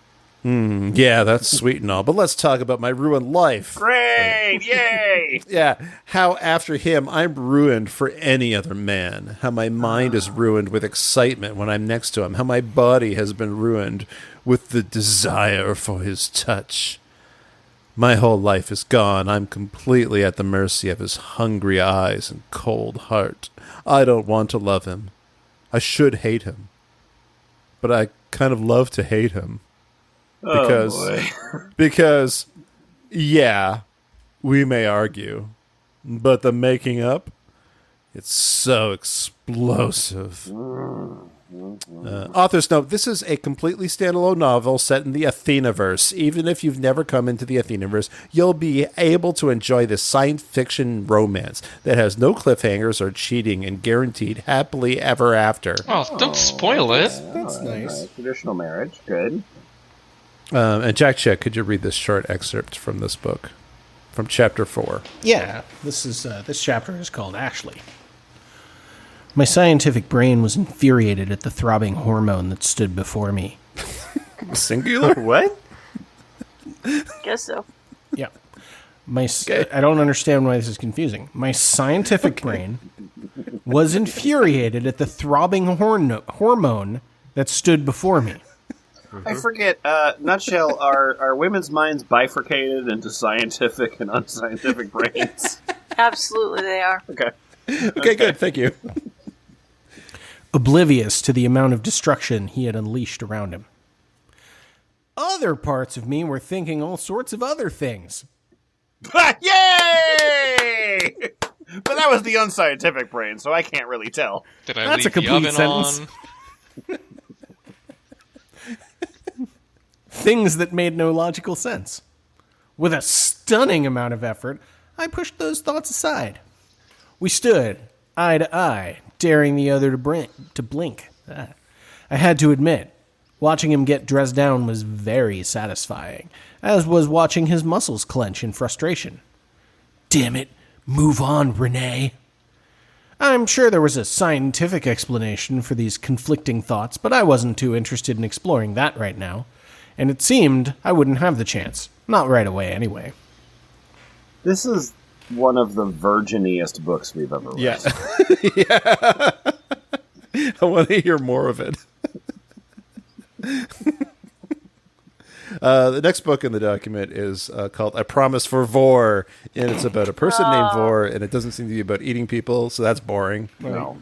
Yeah, that's sweet and all, but let's talk about my ruined life. Great! Yay! Yeah, how after him I'm ruined for any other man. How my mind is ruined with excitement when I'm next to him. How my body has been ruined with the desire for his touch. My whole life is gone. I'm completely at the mercy of his hungry eyes and cold heart. I don't want to love him. I should hate him. But I kind of love to hate him. Because, yeah, we may argue, but the making up, it's so explosive. Author's note, this is a completely standalone novel set in the Athenaverse. Even if you've never come into the Athenaverse, you'll be able to enjoy this science fiction romance that has no cliffhangers or cheating and guaranteed happily ever after. Oh, don't spoil it. That's nice. Traditional marriage. Good. And Jack Chick, could you read this short excerpt from this book, from chapter 4? Yeah, this chapter is called Ashley. My scientific brain was infuriated at the throbbing hormone that stood before me. Singular? What? Guess so. Yeah. I don't understand why this is confusing. My scientific brain was infuriated at the throbbing hormone that stood before me. I forget, nutshell, are women's minds bifurcated into scientific and unscientific brains? Absolutely, they are. Okay, good. Thank you. Oblivious to the amount of destruction he had unleashed around him. Other parts of me were thinking all sorts of other things. Yay! But that was the unscientific brain, so I can't really tell. Did I That's leave a complete the oven sentence. on? Things that made no logical sense. With a stunning amount of effort, I pushed those thoughts aside. We stood, eye to eye, daring the other to blink. I had to admit, watching him get dressed down was very satisfying, as was watching his muscles clench in frustration. Damn it, move on, Renee. I'm sure there was a scientific explanation for these conflicting thoughts, but I wasn't too interested in exploring that right now. And it seemed I wouldn't have the chance. Not right away, anyway. This is one of the virginiest books we've ever read. Yeah. Yeah. I want to hear more of it. The next book in the document is called I Promise for Vor, and it's about a person named Vor, and it doesn't seem to be about eating people, so that's boring. No.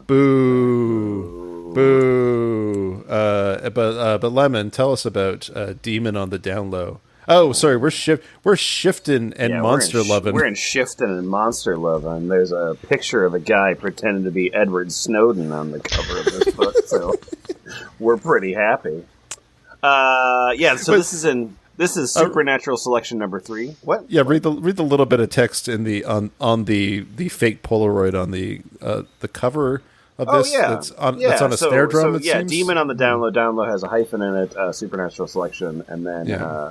Boo. Boo. But Lemon, tell us about Demon on the Down Low. Oh, sorry, we're shifting and monster loving. We're in shifting and monster loving. There's a picture of a guy pretending to be Edward Snowden on the cover of this book, so we're pretty happy. This is Supernatural Selection number 3. What? Yeah, read the little bit of text in the on the fake Polaroid on the cover of this. That's on a snare drum. Seems? Demon on the Down Low. Down Low has a hyphen in it. Supernatural Selection, and then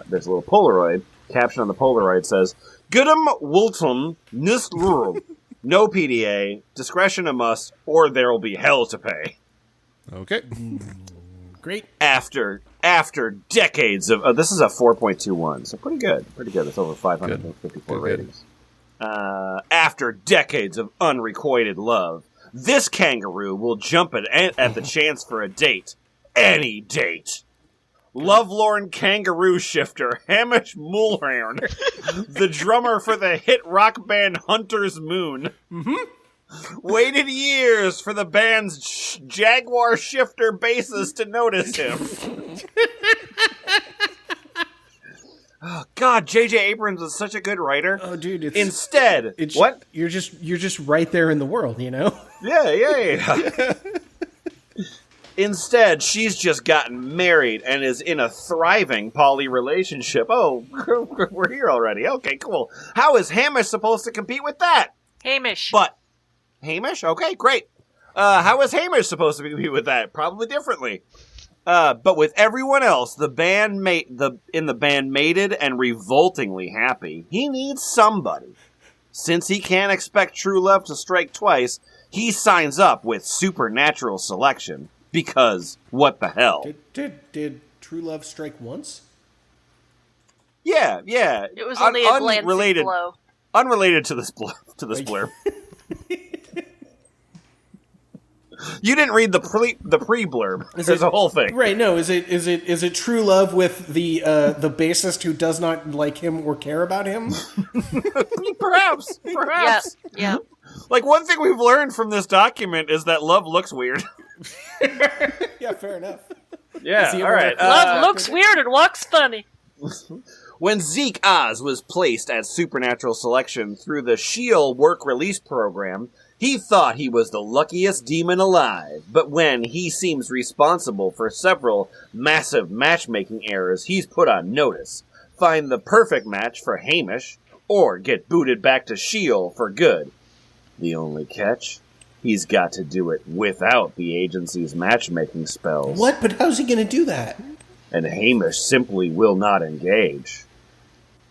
there's a little Polaroid. Caption on the Polaroid says, "Goodum Wultum Nislurum. No PDA. Discretion a must, or there will be hell to pay." Okay. Great. After decades of this is a 4.21, so pretty good. It's over 554 ratings. After decades of unrequited love, this kangaroo will jump at the chance for a date, any date. Lovelorn kangaroo shifter Hamish Mulhern, the drummer for the hit rock band Hunter's Moon. Waited years for the band's Jaguar shifter bassist to notice him. Oh, God, J.J. Abrams is such a good writer. Oh, dude, Instead, what? You're just right there in the world, you know? Yeah. Instead, she's just gotten married and is in a thriving poly relationship. Oh, we're here already. Okay, cool. How is Hamish supposed to compete with that? Hamish. But Hamish? Okay, great. How is Hamish supposed to compete with that? Probably differently. But with everyone else, in the band mated and revoltingly happy, he needs somebody. Since he can't expect true love to strike twice, he signs up with supernatural selection. Because what the hell? Did true love strike once? Yeah. It was only a glancing blow. Unrelated to this blurb. You didn't read the pre-blurb. There's a whole thing. Right, no, is it true love with the bassist who does not like him or care about him? Perhaps. Yeah. Like, one thing we've learned from this document is that love looks weird. Yeah, fair enough. Yeah, all right. Love looks weird and walks funny. When Zeke Oz was placed at Supernatural Selection through the Shield Work Release Program, he thought he was the luckiest demon alive. But when he seems responsible for several massive matchmaking errors, he's put on notice. Find the perfect match for Hamish, or get booted back to Shield for good. The only catch? He's got to do it without the agency's matchmaking spells. What? But how's he going to do that? And Hamish simply will not engage.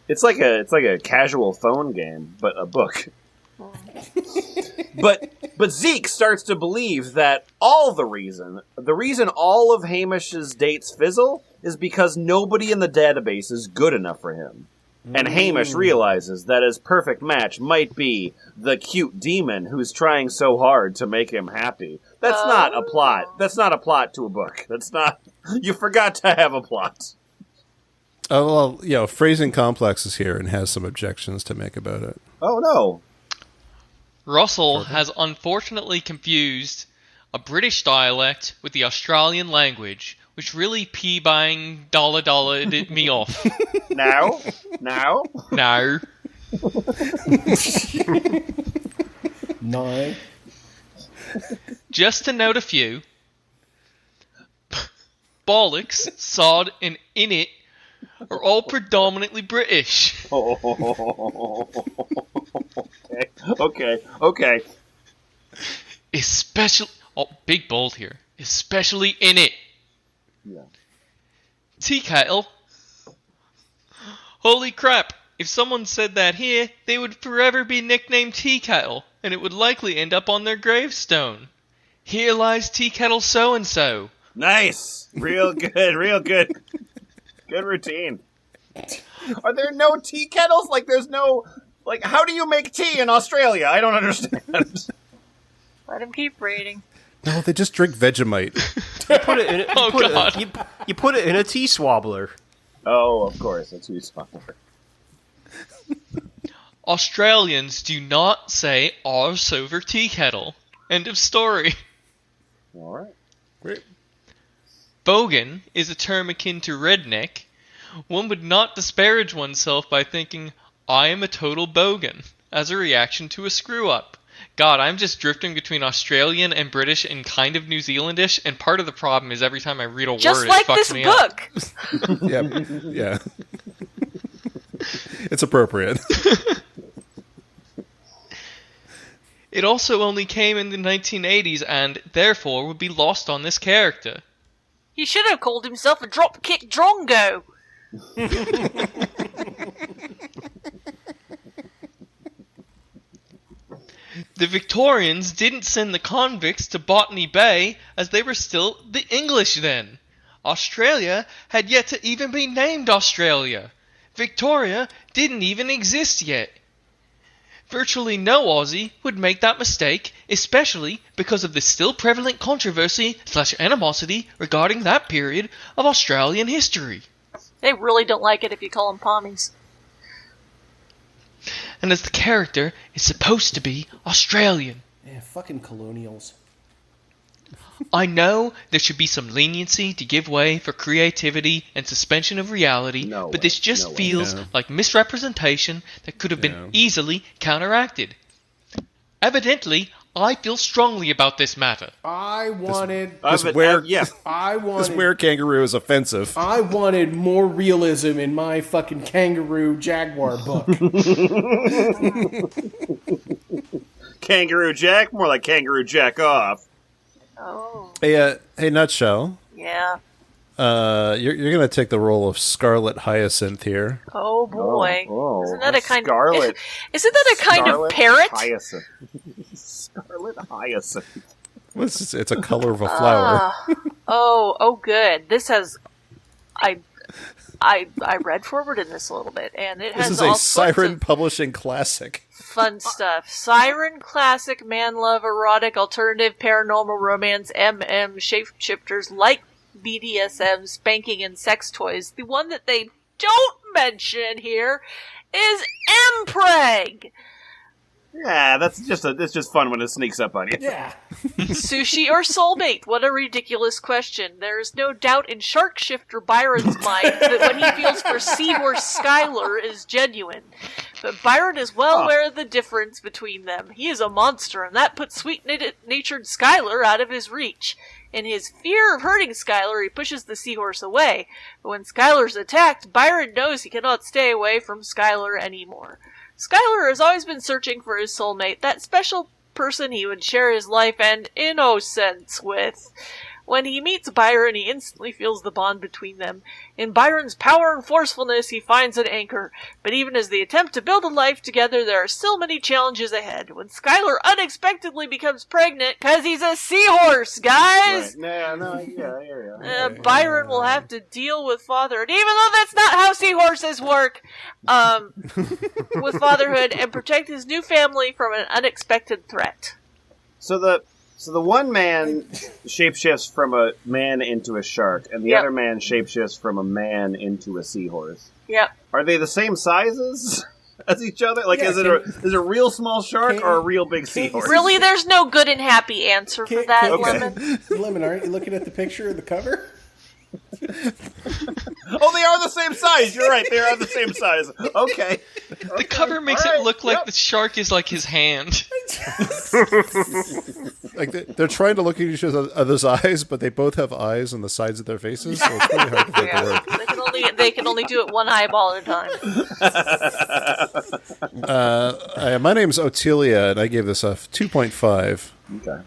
It's like a casual phone game, but a book. But Zeke starts to believe that the reason all of Hamish's dates fizzle is because nobody in the database is good enough for him. And Hamish realizes that his perfect match might be the cute demon who's trying so hard to make him happy. That's not a plot. That's not a plot to a book. That's not... You forgot to have a plot. Oh, well, Phrasing Complex is here and has some objections to make about it. Oh, no. Russell has unfortunately confused a British dialect with the Australian language, which really pee-buying dollar-dollared me off. Now? No. No. Just to note a few, bollocks, sod, and innit are all predominantly British. Okay. Especially... Oh, big bold here. Especially in it. Yeah. Tea kettle. Holy crap. If someone said that here, they would forever be nicknamed Tea Kettle, and it would likely end up on their gravestone. Here lies Tea Kettle so-and-so. Nice. Real good. Good routine. Are there no tea kettles? Like, there's no... Like, how do you make tea in Australia? I don't understand. Let him keep reading. No, they just drink Vegemite. You put it in a tea swabbler. Oh, of course, a tea swabbler. Australians do not say "arse over tea kettle." End of story. All right. Great. Bogan is a term akin to redneck. One would not disparage oneself by thinking, I am a total bogan, as a reaction to a screw-up. God, I'm just drifting between Australian and British and kind of New Zealandish, and part of the problem is every time I read a Just word, like it fucks this me book. up. Yeah. It's appropriate. It also only came in the 1980s and, therefore, would be lost on this character. He should have called himself a dropkick drongo. The Victorians didn't send the convicts to Botany Bay as they were still the English then. Australia had yet to even be named Australia. Victoria didn't even exist yet. Virtually no Aussie would make that mistake, especially because of the still prevalent controversy / animosity regarding that period of Australian history. They really don't like it if you call them pommies. And as the character is supposed to be Australian. Yeah, fucking colonials. I know there should be some leniency to give way for creativity and suspension of reality, but this just feels like misrepresentation that could have been easily counteracted. Evidently, I feel strongly about this matter. I wanted This were-kangaroo is offensive. I wanted more realism in my fucking kangaroo jaguar book. Kangaroo Jack? More like Kangaroo Jack off. Oh. Hey, Nutshell. Yeah. You're gonna take the role of Scarlet Hyacinth here. Oh boy. Isn't that a kind Scarlet. of isn't that a kind of parrot? Hyacinth. Scarlet Hyacinth. It's a color of a flower. Oh good. This has I read forward in this a little bit, and it has This is all a sorts Siren of Publishing classic. fun stuff. Siren, classic, man love, erotic, alternative, paranormal, romance, shapeshifters, like BDSM, spanking, and sex toys. The one that they don't mention here is Mpreg. Yeah, it's just fun when it sneaks up on you. Yeah. Sushi or soulmate? What a ridiculous question. There is no doubt in Shark Shifter Byron's mind that what he feels for Seahorse Skylar is genuine. But Byron is well aware of the difference between them. He is a monster, and that puts sweet-natured Skylar out of his reach. In his fear of hurting Skylar, he pushes the seahorse away. But when Skylar's attacked, Byron knows he cannot stay away from Skylar anymore. Skylar has always been searching for his soulmate, that special person he would share his life and innocence with. When he meets Byron, he instantly feels the bond between them. In Byron's power and forcefulness, he finds an anchor. But even as they attempt to build a life together, there are still many challenges ahead. When Skylar unexpectedly becomes pregnant, cause he's a seahorse, guys! Right. Byron will have to deal with fatherhood, even though that's not how seahorses work, with fatherhood, and protect his new family from an unexpected threat. So the one man shapeshifts from a man into a shark, and the other man shapeshifts from a man into a seahorse. Yep. Are they the same sizes as each other? Like, is it a real small shark or a real big seahorse? Really, there's no good and happy answer for that, Lemon. Lemon, aren't you looking at the picture of the cover? Oh, they are the same size. You're right. They are the same size. Okay. The cover makes it look like the shark is like his hand. Like they're trying to look at each other's eyes, but they both have eyes on the sides of their faces, so it's really hard to make it work. They can only do it one eyeball at a time. My name's Otelia, and I gave this a 2.5. Okay.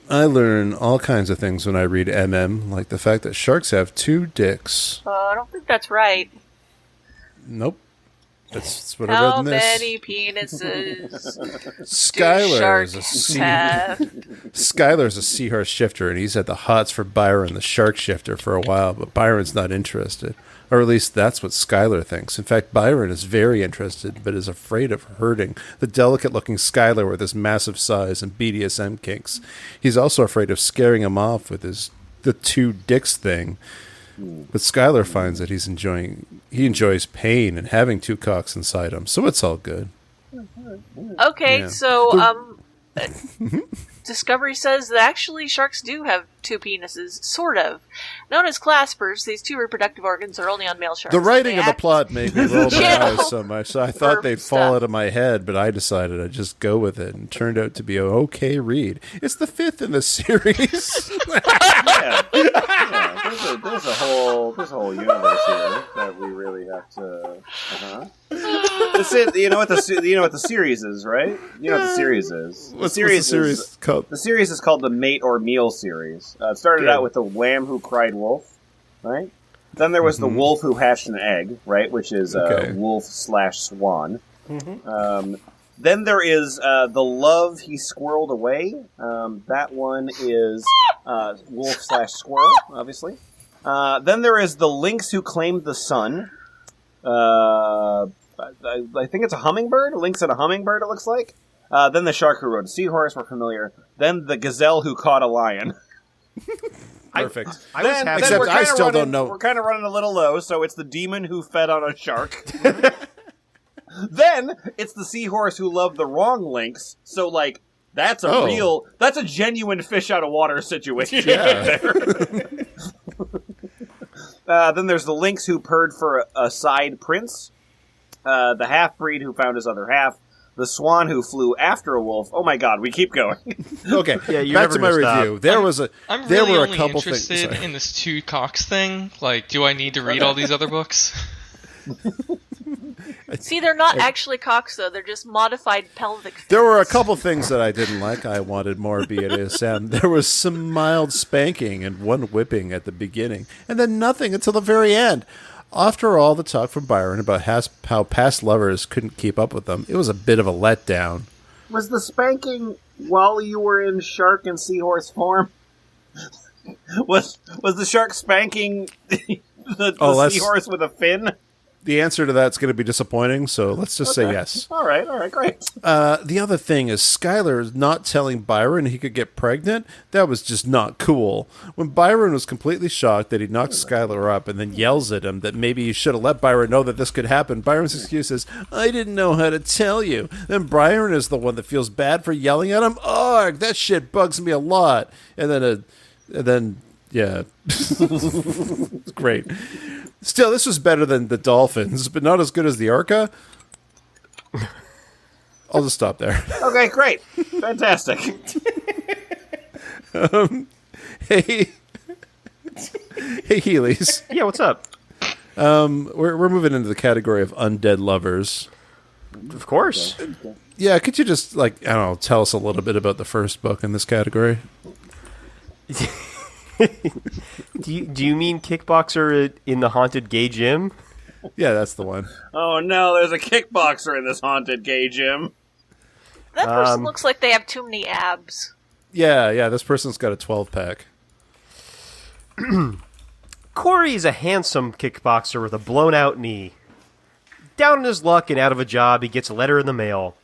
I learn all kinds of things when I read MM, like the fact that sharks have 2 dicks. I don't think that's right. Nope. That's what I read in this. How many penises Skylar's a have? Skylar's a seahorse shifter, and he's had the hots for Byron, the shark shifter, for a while, but Byron's not interested. Or at least that's what Skylar thinks. In fact, Byron is very interested, but is afraid of hurting the delicate-looking Skylar with his massive size and BDSM kinks. He's also afraid of scaring him off with the 2 dicks thing. But Skylar finds that he enjoys pain and having 2 cocks inside him, so it's all good. Okay, Yeah. so Discovery says that actually sharks do have 2 penises, sort of. Known as claspers, these 2 reproductive organs are only on male sharks. The writing of the plot made me roll my Yeah. eyes so much, so I thought they'd fall out of my head, but I decided I'd just go with it, and it turned out to be an okay read. It's the 5th in the series. There's a whole universe here that we really have to. You know what the series is, right? You know what the series is. What's the series called? The series is called the Mate or Meal series. It started out with the Lamb Who Cried Wolf, right? Then there was the Wolf Who Hatched an Egg, right? Which is wolf/swan. Then there is the Love He Squirreled Away. That one is wolf/squirrel, obviously. Then there is the Lynx Who Claimed the Sun. I think it's a hummingbird. Lynx and a hummingbird, it looks like. Then the Shark Who Rode a Seahorse, we're familiar. Then the Gazelle Who Caught a Lion. Perfect. Except I still don't know. We're kind of running a little low, so it's the Demon Who Fed on a Shark. Then it's the Seahorse Who Loved the Wrong Lynx. So, like, That's that's a genuine fish out of water situation. Yeah. Then there's the lynx who purred for a side prince, the half-breed who found his other half, the swan who flew after a wolf. Oh my god, we keep going. Okay, Yeah, back to my review. I'm there really were only a couple interested things. Sorry. in this two cocks thing. Like, do I need to read all these other books? See, they're not actually cocks, though. They're just modified pelvic fins. There were a couple things that I didn't like. I wanted more BDSM. There was some mild spanking and one whipping at the beginning, and then nothing until the very end. After all the talk from Byron about how past lovers couldn't keep up with them, it was a bit of a letdown. Was the spanking while you were in shark and seahorse form? Was the shark spanking the seahorse with a fin? The answer to that's going to be disappointing, so let's just say yes. All right, great. The other thing is Skylar not telling Byron he could get pregnant. That was just not cool. When Byron was completely shocked that he knocked Skylar up and then yells at him that maybe he should have let Byron know that this could happen, Byron's excuse is, I didn't know how to tell you. Then Byron is the one that feels bad for yelling at him. Arg, that shit bugs me a lot. And then, yeah. It's great. Still, this was better than the Dolphins, but not as good as the Orca. I'll just stop there. Okay, great. Fantastic. Hey, Heelies. Yeah, what's up? We're moving into the category of undead lovers. Of course. Yeah, could you just, tell us a little bit about the first book in this category? Do you mean Kickboxer in the haunted gay gym? Yeah, that's the one. Oh no, there's a kickboxer in this haunted gay gym. That person looks like they have too many abs. Yeah, this person's got a 12-pack. Corey is a handsome kickboxer with a blown-out knee. Down on his luck and out of a job, he gets a letter in the mail.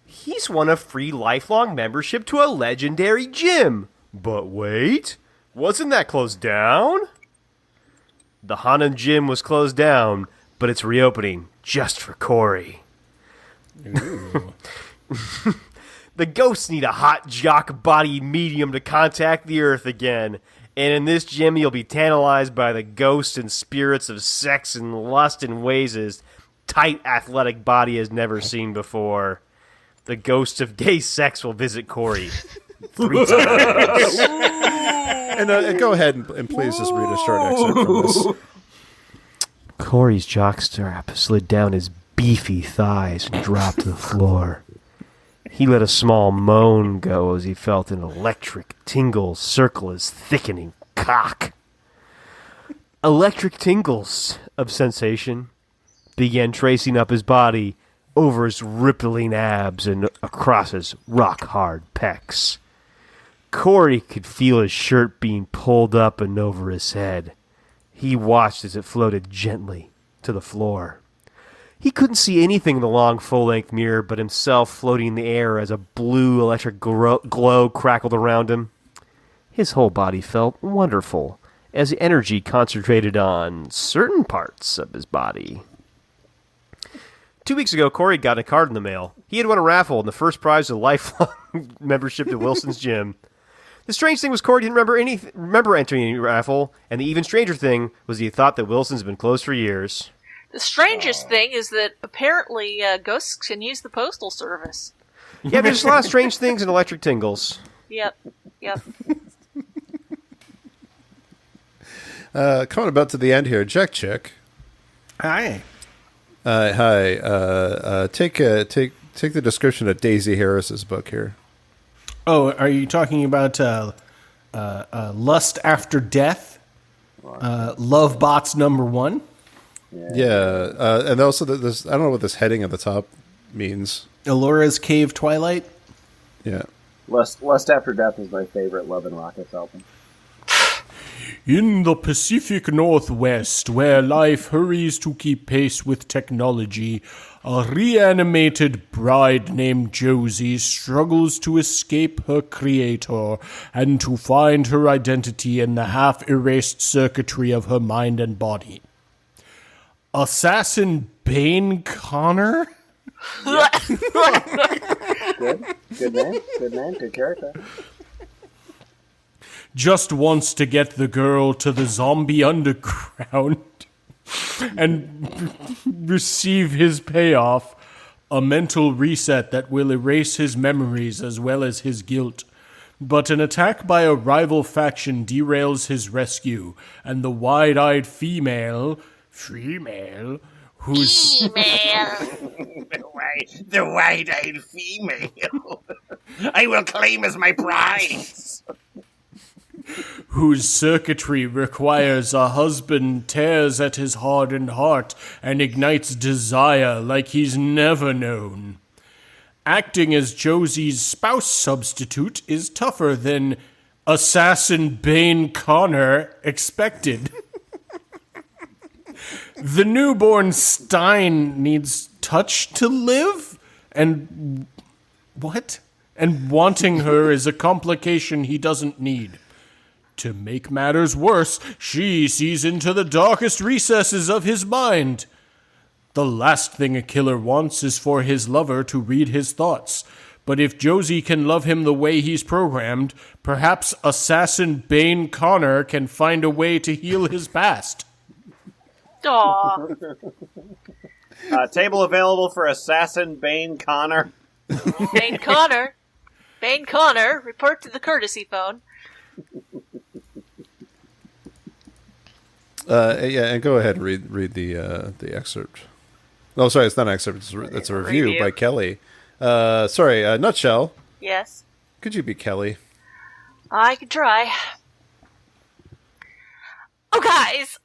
He's won a free lifelong membership to a legendary gym. But wait, wasn't that closed down? The Hanan gym was closed down, but it's reopening just for Corey. The ghosts need a hot jock-bodied medium to contact the earth again. And in this gym, you'll be tantalized by the ghosts and spirits of sex and lust in ways his tight, athletic body has never seen before. The ghosts of gay sex will visit Corey 3 times. And go ahead and please just read a short excerpt from this. Corey's jockstrap slid down his beefy thighs and dropped to the floor. He let a small moan go as he felt an electric tingle circle his thickening cock. Electric tingles of sensation began tracing up his body, over his rippling abs and across his rock-hard pecs. Corey could feel his shirt being pulled up and over his head. He watched as it floated gently to the floor. He couldn't see anything in the long full-length mirror but himself floating in the air as a blue electric glow crackled around him. His whole body felt wonderful as the energy concentrated on certain parts of his body. 2 weeks ago, Corey got a card in the mail. He had won a raffle, and the first prize was a lifelong membership to Wilson's gym. The strange thing was Corey didn't remember entering any raffle, and the even stranger thing was he thought that Wilson's had been closed for years. The strangest thing is that apparently ghosts can use the postal service. Yeah, there's a lot of strange things in electric tingles. Yep. Coming about to the end here, Jack Chick. Hi. Hi. Take the description of Daisy Harris's book here. Oh, are you talking about Lust After Death? Love Bots #1? Yeah. And also this, I don't know what this heading at the top means. Alora's Cave Twilight? Yeah. Lust After Death is my favorite Love and Rockets album. In the Pacific Northwest, where life hurries to keep pace with technology, a reanimated bride named Josie struggles to escape her creator and to find her identity in the half-erased circuitry of her mind and body. Assassin Bane Connor Good man, good character. Just wants to get the girl to the zombie underground and receive his payoff, a mental reset that will erase his memories as well as his guilt. But an attack by a rival faction derails his rescue, and the wide-eyed female, who's... The wide-eyed female. I will claim as my prize. whose circuitry requires a husband tears at his hardened heart and ignites desire like he's never known. Acting as Josie's spouse substitute is tougher than Assassin Bane Connor expected. The newborn Stein needs touch to live, and what? And wanting her is a complication he doesn't need. To make matters worse, she sees into the darkest recesses of his mind. The last thing a killer wants is for his lover to read his thoughts. But if Josie can love him the way he's programmed, perhaps Assassin Bane Connor can find a way to heal his past. Aww. Table available for Assassin Bane Connor. Bane Connor. Bane Connor, report to the courtesy phone. Yeah, and go ahead and read the excerpt. Oh, sorry, it's not an excerpt. It's a review by Kelly. Nutshell. Yes. Could you be Kelly? I could try. Oh guys!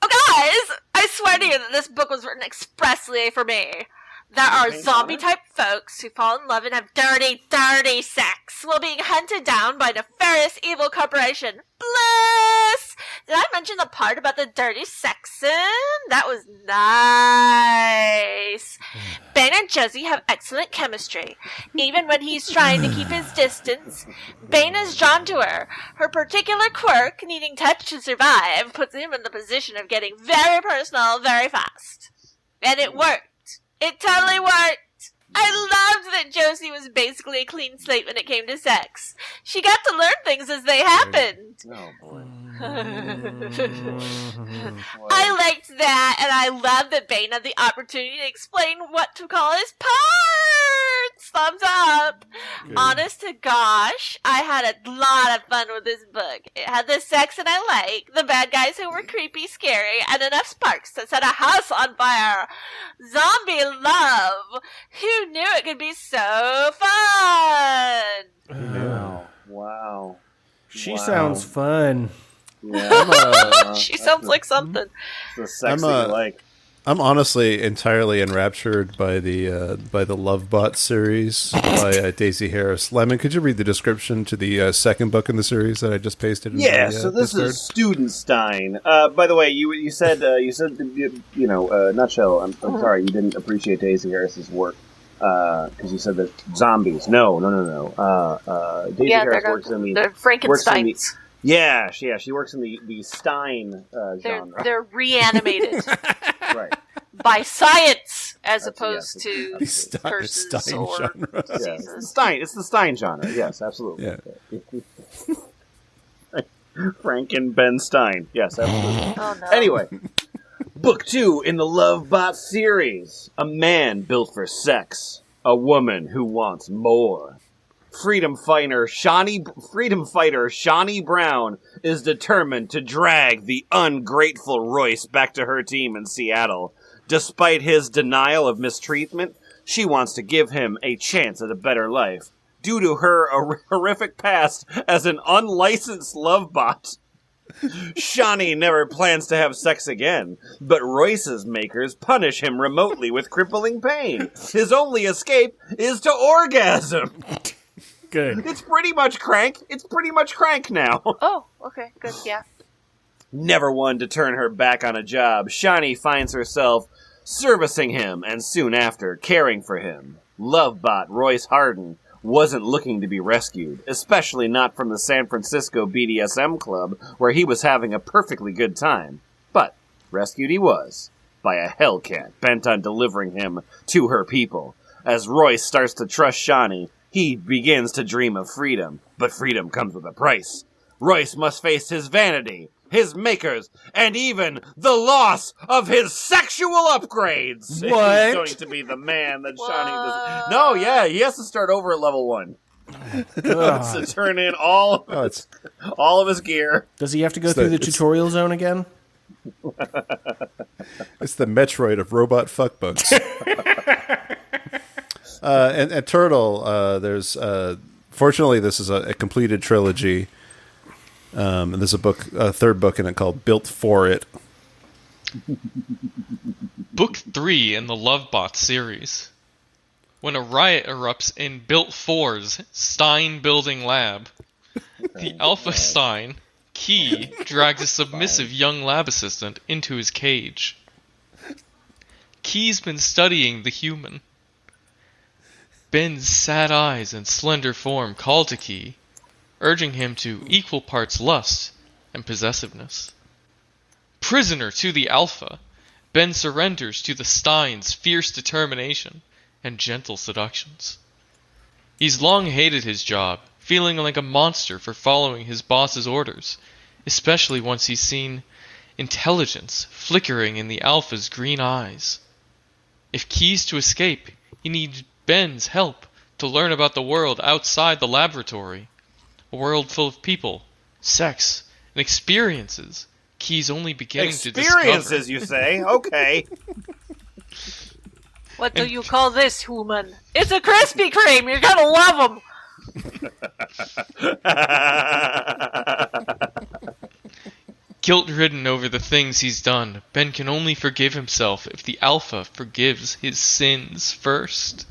I swear to you that this book was written expressly for me. There are zombie-type folks who fall in love and have dirty, dirty sex while being hunted down by a nefarious evil corporation. Bliss! Did I mention the part about the dirty sexing? That was nice. Bane and Josie have excellent chemistry. Even when he's trying to keep his distance, Bane is drawn to her. Her particular quirk, needing touch to survive, puts him in the position of getting very personal very fast. And it worked. It totally worked! I loved that Josie was basically a clean slate when it came to sex. She got to learn things as they happened. Oh, boy. I liked that, and I loved that Bane had the opportunity to explain what to call his parts! Thumbs up! Good. Honest to gosh, I had a lot of fun with this book. It had the sex that I like, the bad guys who were creepy, scary, and enough sparks to set a house on fire. Zombie love! Who knew it could be so fun? Wow. She sounds fun. Yeah. She sounds like something. The sex that you like. I'm honestly entirely enraptured by the Lovebot series by Daisy Harris. Lemon, could you read the description to the second book in the series that I just pasted in Yeah, the, so this Discord? is Studenstein. By the way, you said nutshell. I'm sorry you didn't appreciate Daisy Harris's work because you said that zombies. No. Daisy Harris works in the Frankensteins. She works in the Stein genre. They're reanimated. Right. By science, as opposed to Stein curses genre. or Yeah, it's the Stein genre. Yes, absolutely. Yeah. Frank and Ben Stein. Yes, absolutely. Oh, no. Anyway, book 2 in the Lovebot series. A man built for sex. A woman who wants more. Freedom fighter Shawnee Brown is determined to drag the ungrateful Royce back to her team in Seattle. Despite his denial of mistreatment, she wants to give him a chance at a better life. Due to her horrific past as an unlicensed lovebot, Shawnee never plans to have sex again, but Royce's makers punish him remotely with crippling pain. His only escape is to orgasm. Good. It's pretty much crank now. Oh, okay, good, yeah. Never one to turn her back on a job, Shawnee finds herself servicing him and soon after caring for him. Lovebot Royce Harden wasn't looking to be rescued, especially not from the San Francisco BDSM club where he was having a perfectly good time. But rescued he was by a Hellcat bent on delivering him to her people. As Royce starts to trust Shawnee, he begins to dream of freedom. But freedom comes with a price. Royce must face his vanity, his makers, and even the loss of his sexual upgrades. If What? he's going to be the man that Shawnee does. No, yeah, he has to start over at level 1. To turn in all of his gear. Does he have to go through the tutorial zone again? It's the Metroid of robot fuck books. and Turtle, there's fortunately this is a completed trilogy. And there's a third book in it called Built for It. Book 3 in the Lovebot series. When a riot erupts in Built 4's Stein Building Lab, the Alpha Stein, Key, drags a submissive young lab assistant into his cage. Key's been studying the human. Ben's sad eyes and slender form call to Key, urging him to equal parts lust and possessiveness. Prisoner to the Alpha, Ben surrenders to the Stein's fierce determination and gentle seductions. He's long hated his job, feeling like a monster for following his boss's orders, especially once he's seen intelligence flickering in the Alpha's green eyes. If Key's to escape, he needs Ben's help to learn about the world outside the laboratory. A world full of people, sex, and experiences Key's only beginning to discover. Experiences, you say? Okay. What do you call this, human? It's a Krispy Kreme. You're gonna love them. Guilt-ridden over the things he's done, Ben can only forgive himself if the Alpha forgives his sins first.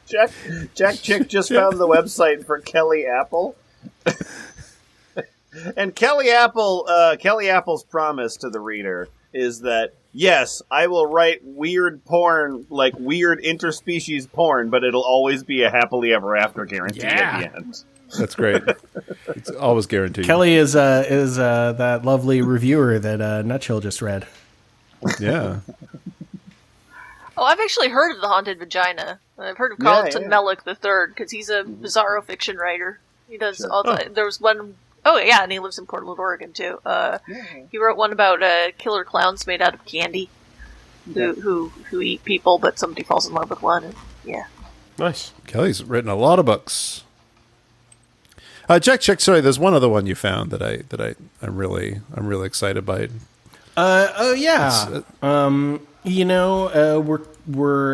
Jack Chick just found the website for Kelly Apple. And Kelly Apple's promise to the reader is that, yes, I will write weird porn, like weird interspecies porn, but it'll always be a happily ever after guarantee at the end. That's great. It's always guaranteed. Kelly is that lovely reviewer that Nutshell just read. Yeah. Oh, I've actually heard of the Haunted Vagina. I've heard of Carlton Mellick III because he's a bizarro fiction writer. He does all the. There was one. Oh yeah, and he lives in Portland, Oregon too. He wrote one about killer clowns made out of candy, who eat people, but somebody falls in love with one. And, yeah. Nice. Kelly's written a lot of books. Jack Chick, sorry, there's one other one you found that I'm really excited by. Oh yeah.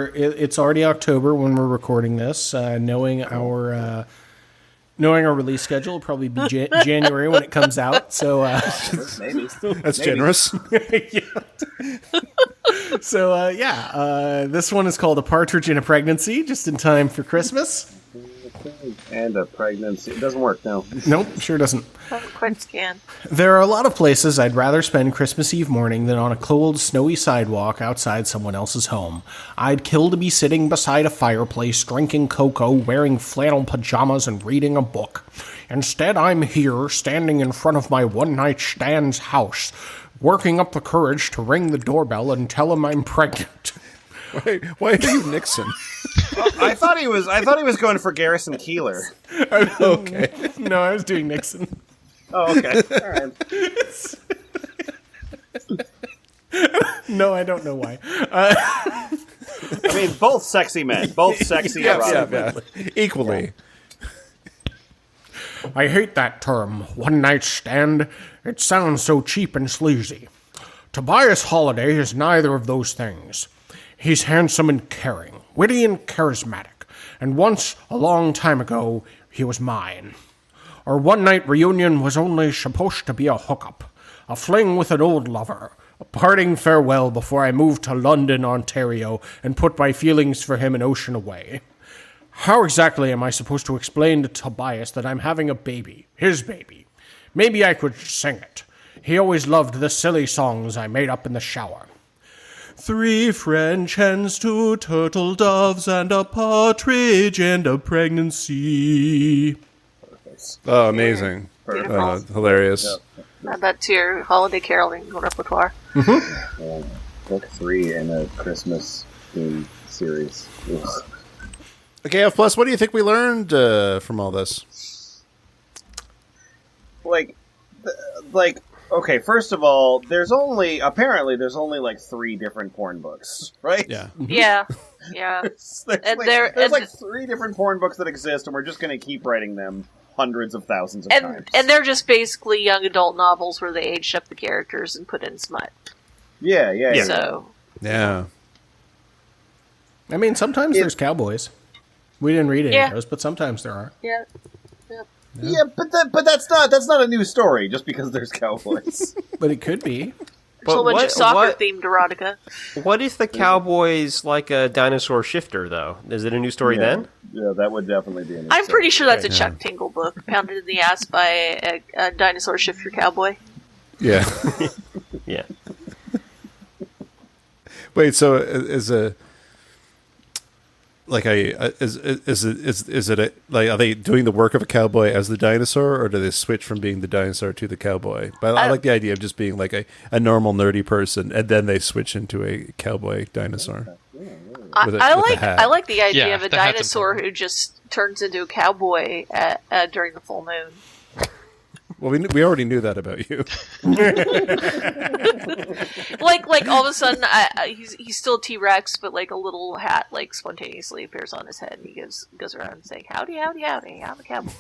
It's already October when we're recording this. Knowing our release schedule, will probably be January when it comes out. So that's generous. So this one is called A Partridge in a Pregnancy, just in time for Christmas. And a pregnancy. It doesn't work, no. Nope, sure doesn't. Haven't quite scanned. There are a lot of places I'd rather spend Christmas Eve morning than on a cold, snowy sidewalk outside someone else's home. I'd kill to be sitting beside a fireplace, drinking cocoa, wearing flannel pajamas, and reading a book. Instead, I'm here, standing in front of my one-night stand's house, working up the courage to ring the doorbell and tell him I'm pregnant. Why are you Nixon? I thought he was going for Garrison Keillor. Okay. No, I was doing Nixon. Oh, okay. All right. No, I don't know why. I mean, both sexy men. Both sexy erotic men. Equally. I hate that term, one-night stand. It sounds so cheap and sleazy. Tobias Holiday is neither of those things. He's handsome and caring, witty and charismatic, and once, a long time ago, he was mine. Our one-night reunion was only supposed to be a hookup, a fling with an old lover, a parting farewell before I moved to London, Ontario, and put my feelings for him an ocean away. How exactly am I supposed to explain to Tobias that I'm having a baby, his baby? Maybe I could sing it. He always loved the silly songs I made up in the shower. 3 French hens, 2 turtle doves, and a partridge and a pregnancy. Oh, amazing. Hilarious. Add that to your holiday caroling repertoire. Book 3 in a Christmas theme series. Ugh. Okay, F plus. What do you think we learned from all this? Like, okay. First of all, there's only like 3 different porn books, right? Yeah. Yeah, yeah. there's like 3 different porn books that exist, and we're just going to keep writing them hundreds of thousands of times. And they're just basically young adult novels where they aged up the characters and put in smut. Yeah. So Yeah. I mean, sometimes there's cowboys. We didn't read any Yeah. of those, but sometimes there are. yeah. Yeah, but that's not a new story just because there's cowboys. But it could be. There's a whole bunch of soccer-themed erotica. What if the cowboy's like a dinosaur shifter, though? Is it a new story then? Yeah, that would definitely be a new I'm story. pretty sure that's a Chuck Tingle book, pounded in the ass by a dinosaur shifter cowboy. Yeah. Yeah. Wait, so is it like, are they doing the work of a cowboy as the dinosaur, or do they switch from being the dinosaur to the cowboy? But I like the idea of just being like a normal nerdy person, and then they switch into a cowboy dinosaur. I like the idea Yeah, of a the hat's dinosaur important. who just turns into a cowboy during the full moon. Well, we already knew that about you. like all of a sudden, he's still T-Rex, but like a little hat like spontaneously appears on his head, and he goes around saying, "Howdy, howdy, howdy, I'm a cowboy."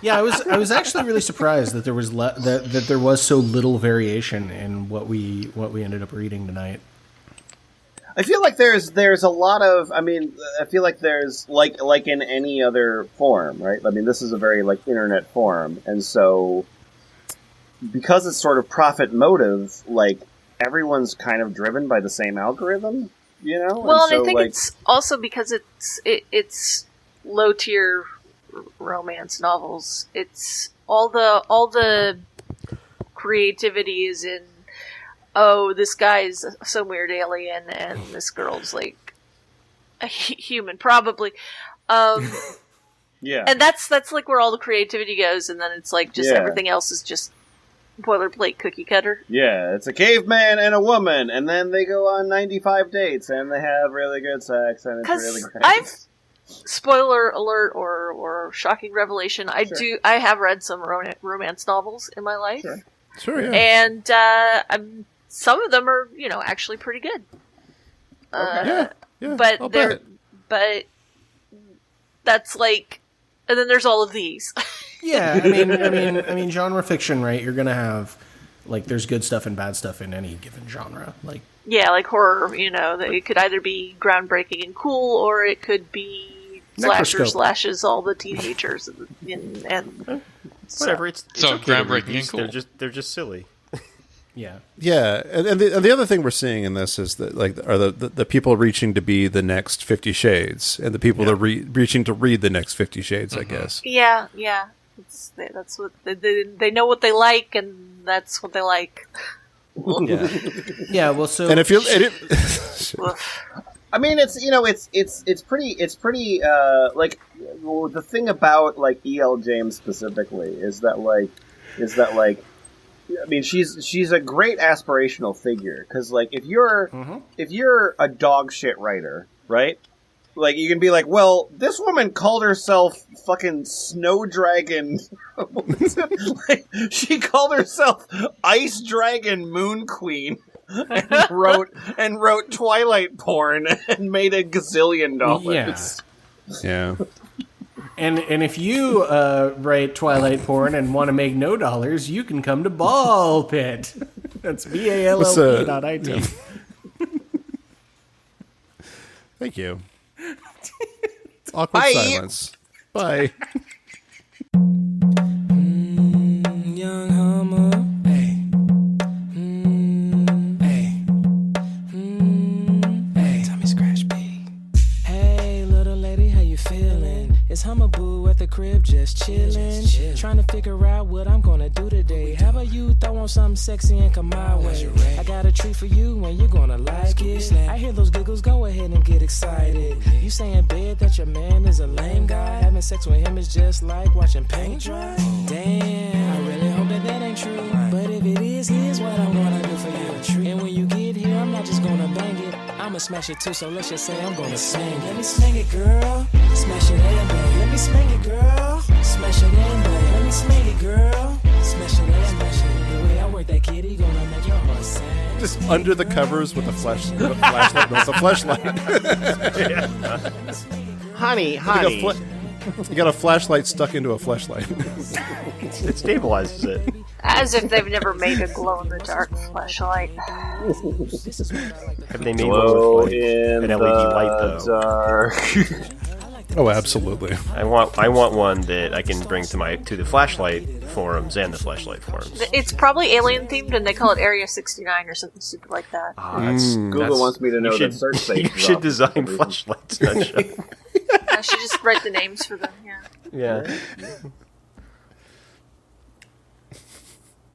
Yeah, I was actually really surprised that there was that there was so little variation in what we ended up reading tonight. I feel like there's a lot of. I mean, I feel like there's like in any other forum, right? I mean, this is a very like internet forum, and so because it's sort of profit motive, like everyone's kind of driven by the same algorithm, you know. Well, and so, I think like, it's also because it's low tier romance novels. It's all the creativity is in. Oh, this guy's some weird alien, and this girl's like a human, probably. yeah, And that's like where all the creativity goes, and then it's like just everything else is just boilerplate cookie cutter. yeah. It's a caveman and a woman, and then they go on 95 dates, and they have really good sex, and it's really great. Spoiler alert or shocking revelation. I have read some romance novels in my life. Sure, yeah. And some of them are, actually pretty good. Yeah, But I'll they're bet. but that's like, and then there's all of these. Yeah, I mean, genre fiction, right? You're gonna have like there's good stuff and bad stuff in any given genre. Like Yeah, like horror. That it could either be groundbreaking and cool, or it could be slasher Necroscope. slashes all the teenagers and Whatever. It's So okay to read groundbreaking these. and cool. They're just silly. yeah, Yeah, and the other thing we're seeing in this is that like are the people reaching to be the next 50 Shades, and the people that are reaching to read the next 50 Shades, I guess. yeah. That's what they know what they like, and that's what they like. yeah. Well, so And if you I mean, it's pretty like well, the thing about like E.L. James specifically is that I mean she's a great aspirational figure because like if you're a dog shit writer, right? Like you can be like, well, this woman called herself fucking Snow Dragon. Like, she called herself Ice Dragon Moon Queen. And wrote Twilight porn and made a gazillion dollars. yeah. and if you write Twilight porn and want to make no dollars, you can come to Ball Pit. That's BALLP.IT. Thank you. Awkward Bye. silence. Bye. Young Humma, hey. Hey. Tommy Scratch B. Hey, little lady, how you feeling? It's Humma Boo at the crib, just chillin'. Trying to figure out what I'm gonna do today. How about you throw on something sexy and come my way? I got a treat for you and you're gonna like it. I hear those giggles, go ahead and get excited. You say in bed that your man is a lame guy. Having sex with him is just like watching paint dry. Damn, I really hope that ain't true. But if it is, here's what I wanna do for you. And when you get I'ma smash it too, so let's just say I'm gonna sing. Let me sing it, girl. Smash it and bang. Let me sing it, girl. Smash it and bang. Let me sing it, girl. Smash it and bang. The way I work that kitty gonna make your heart sing. Just under the covers with a flashlight. No, it's a flashlight. Honey. You got a flashlight stuck into a flashlight. It stabilizes it. As if they've never made a glow-in-the-dark flashlight. Have they made Glow one with in an LED light though? dark. Oh, absolutely. I want one that I can bring to the flashlight forums and the flashlight forums. It's probably alien-themed, and they call it Area 69 or something stupid like that. Google wants me to know that search space. You should design flashlights. I should just write the names for them, yeah. Yeah.